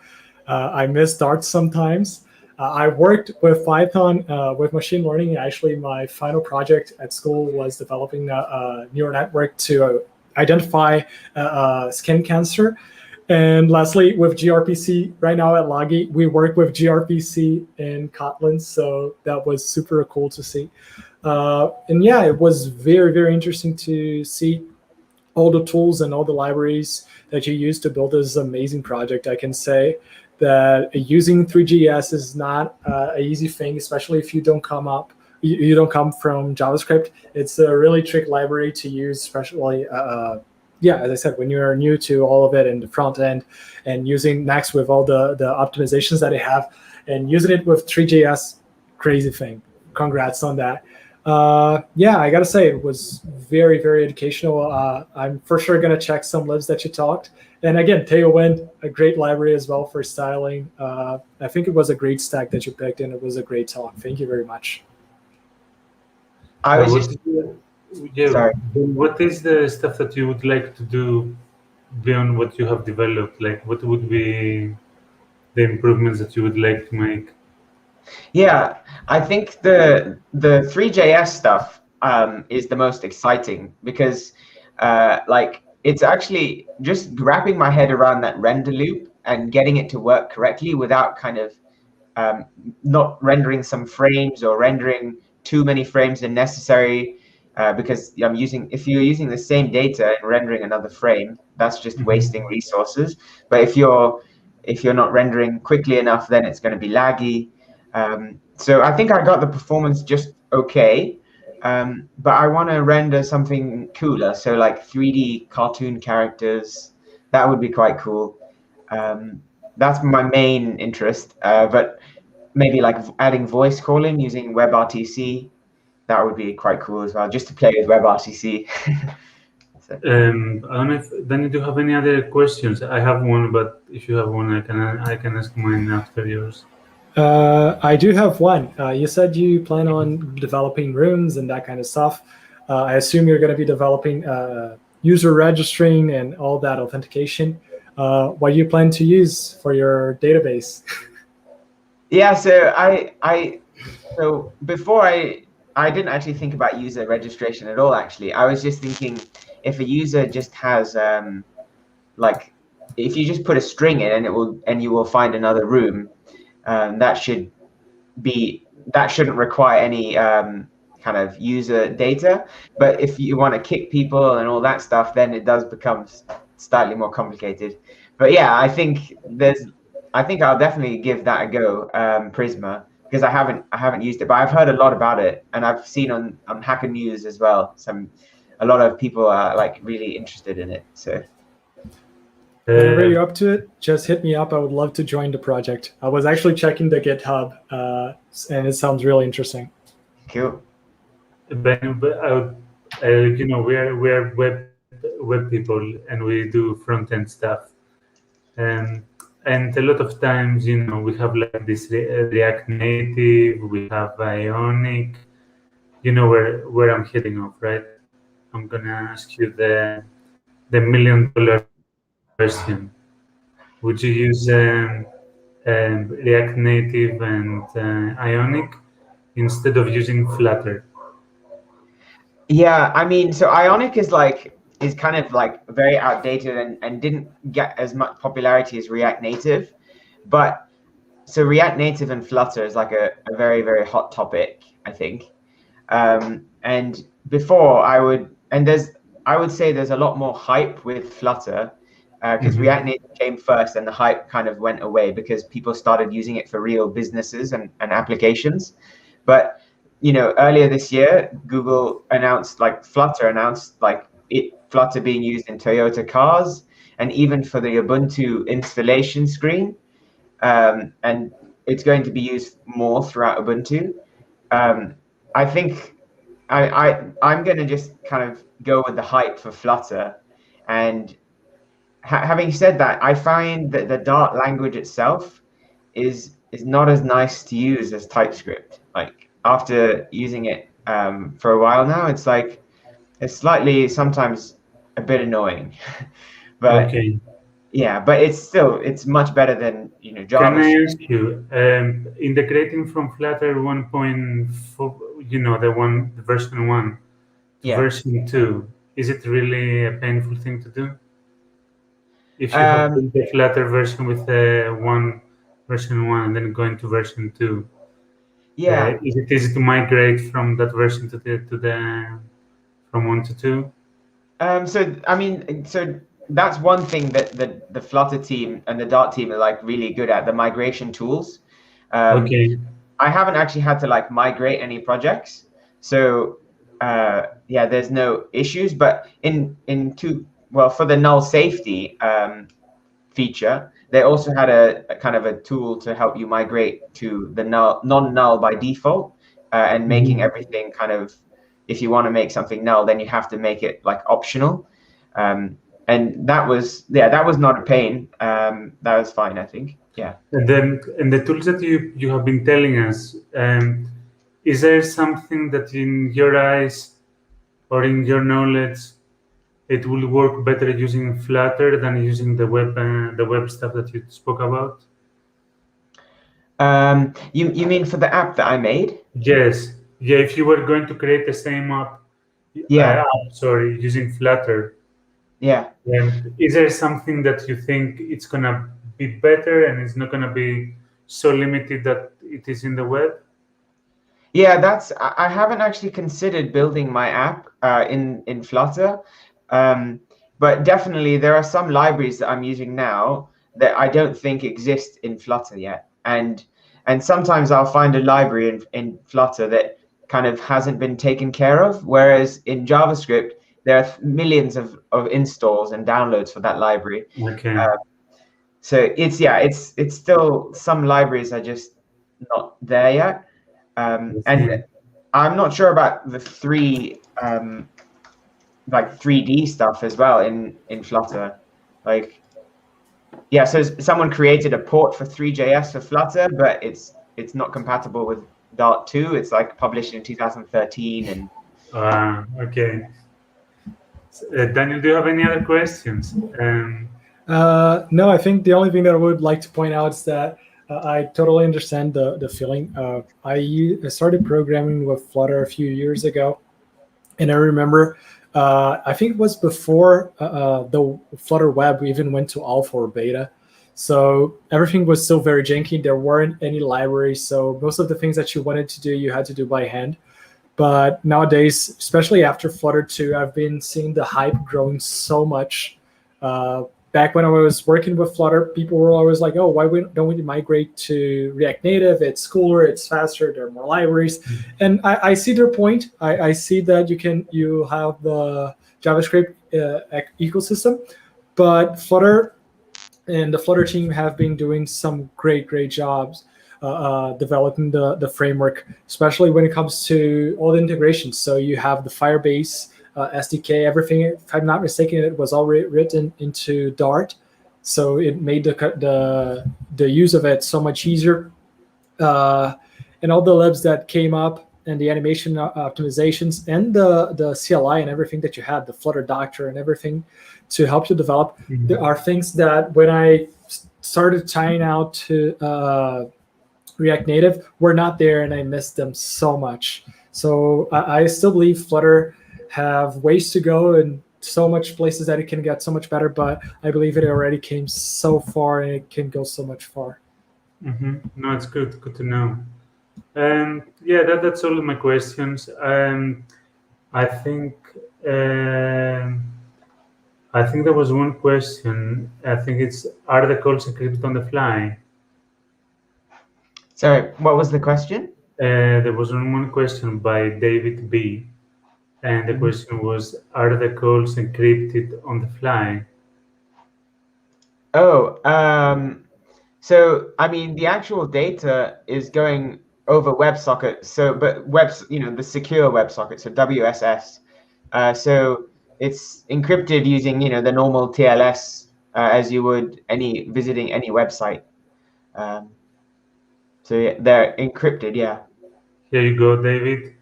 I miss Dart sometimes. I worked with Python with machine learning. Actually, my final project at school was developing a neural network to identify skin cancer. And lastly, with gRPC, right now at Logi, we work with gRPC in Kotlin, so that was super cool to see. And yeah, it was very, very interesting to see all the tools and all the libraries that you use to build this amazing project. I can say that using Three.js is not an easy thing, especially if you don't come from JavaScript. It's a really tricky library to use, especially yeah, as I said, when you're new to all of it in the front end, and using Next with all the optimizations that they have, and using it with Three.js, crazy thing. Congrats on that. Yeah, I gotta say it was very, very educational. I'm for sure gonna check some libs that you talked. And again, Tailwind, a great library as well for styling. I think it was a great stack that you picked, and it was a great talk. Thank you very much. I was just sorry. What is the stuff that you would like to do beyond what you have developed? Like, what would be the improvements that you would like to make? Yeah, I think the Three.js stuff is the most exciting because like it's actually just wrapping my head around that render loop and getting it to work correctly without kind of not rendering some frames or rendering too many frames than necessary. Because if you're using the same data and rendering another frame, that's just wasting resources. But if you're not rendering quickly enough, then it's going to be laggy. So I think I got the performance just okay, but I want to render something cooler. So like 3D cartoon characters, that would be quite cool. That's my main interest, but maybe like adding voice calling using WebRTC, that would be quite cool as well, just to play with WebRTC. So. I don't know if Danny, do you have any other questions? I have one, but if you have one, I can ask mine after yours. I do have one. You said you plan on developing rooms and that kind of stuff. I assume you're going to be developing user registering and all that authentication. What do you plan to use for your database? Yeah, so so before I didn't actually think about user registration at all. Actually, I was just thinking if a user just has like if you just put a string in and you will find another room. That shouldn't require any kind of user data. But if you want to kick people and all that stuff, then it does become slightly more complicated. But yeah, I think I'll definitely give that a go, Prisma, because I haven't used it, but I've heard a lot about it, and I've seen on Hacker News as well. A lot of people are like really interested in it. So. Whenever you're up to it, just hit me up. I would love to join the project. I was actually checking the GitHub, and it sounds really interesting. Cool. Ben, we are web people, and we do front end stuff. And a lot of times, we have like this React Native, we have Ionic. You know where I'm heading off, right? I'm gonna ask you the $1 million question. Would you use React Native and Ionic instead of using Flutter? Yeah, I mean, so Ionic is kind of like very outdated and didn't get as much popularity as React Native. But so React Native and Flutter is like a very, very hot topic, I think. And before I would say there's a lot more hype with Flutter because React Native came first and the hype kind of went away because people started using it for real businesses and applications. But earlier this year, Google announced Flutter being used in Toyota cars and even for the Ubuntu installation screen. And it's going to be used more throughout Ubuntu. I think I'm going to just kind of go with the hype for Flutter. And having said that, I find that the Dart language itself is not as nice to use as TypeScript. Like after using it for a while now, it's slightly sometimes a bit annoying. But okay. Yeah, but it's much better than Java. Can I ask you, integrating from Flutter 1.4, the version 1 to version 2, is it really a painful thing to do? If you have the Flutter version with version 1 and then going to version 2, is it easy to migrate from that version to the from 1 to 2? So that's one thing that the Flutter team and the Dart team are really good at, the migration tools. Okay. I haven't actually had to migrate any projects, so there's no issues. But for the null safety feature, they also had a kind of a tool to help you migrate to the non-null by default, and making everything kind of, if you want to make something null, then you have to make it optional. And that was not a pain. That was fine, I think. Yeah. And then the tools that you have been telling us, is there something that in your eyes or in your knowledge it will work better using Flutter than using the web stuff that you spoke about? You mean for the app that I made? Yes. Yeah. If you were going to create the same app, using Flutter. Yeah. Is there something that you think it's gonna be better and it's not gonna be so limited that it is in the web? Yeah, I haven't actually considered building my app in Flutter, but definitely there are some libraries that I'm using now that I don't think exist in Flutter yet, and sometimes I'll find a library in Flutter that kind of hasn't been taken care of, whereas in JavaScript there are millions of installs and downloads for that library. Okay. So it's still, some libraries are just not there yet. And I'm not sure about the 3D stuff as well in Flutter. So someone created a port for 3JS for Flutter, but it's not compatible with Dart 2. It's published in 2013 and. Okay. Daniel, do you have any other questions? No, I think the only thing that I would like to point out is that I totally understand the feeling. I started programming with Flutter a few years ago, and I remember, I think it was before the Flutter web even went to alpha or beta. So everything was still very janky. There weren't any libraries, so most of the things that you wanted to do, you had to do by hand. But nowadays, especially after Flutter 2, I've been seeing the hype growing so much. Back when I was working with Flutter, people were always like, oh, why don't we migrate to React Native? It's cooler, it's faster, there are more libraries. And I see their point. I see that you have the JavaScript ecosystem, but Flutter and the Flutter team have been doing some great jobs developing the framework, especially when it comes to all the integrations. So you have the Firebase SDK, everything, if I'm not mistaken, it was already written into Dart. so it made the use of it so much easier. And all the libs that came up and the animation optimizations and the CLI and everything that you had, the Flutter Doctor and everything to help you develop, there are things that when I started trying out to React Native were not there, and I missed them so much. So I still believe Flutter have ways to go and so much places that it can get so much better, but I believe it already came so far and it can go so much far. No, it's good to know. Yeah, that's all of my questions. I think there was one question. I think it's, are the calls encrypted on the fly? Sorry, what was the question? There was one question by David B. And the question was, are the calls encrypted on the fly? Oh, so I mean, the actual data is going over WebSocket. So, but the secure WebSocket, so WSS. So it's encrypted using, the normal TLS as you would visiting any website. So yeah, they're encrypted, yeah. Here you go, David.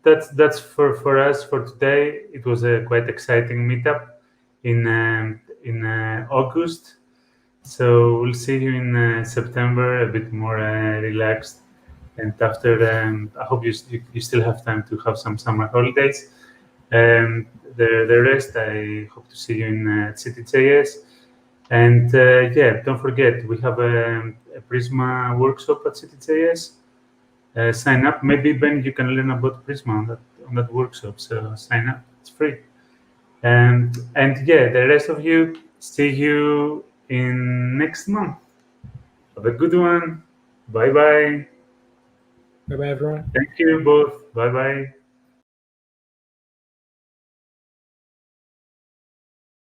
That's for us for today. It was a quite exciting meetup in August. So we'll see you in September, a bit more relaxed. And after, I hope you still have time to have some summer holidays. The rest, I hope to see you in City.js. And yeah, don't forget, we have a Prisma workshop at City.js. Sign up. Maybe, Ben, you can learn about Prisma on that workshop. So sign up. It's free. And yeah, the rest of you, see you in next month. Have a good one. Bye-bye. Bye-bye, everyone. Thank you both. Bye-bye.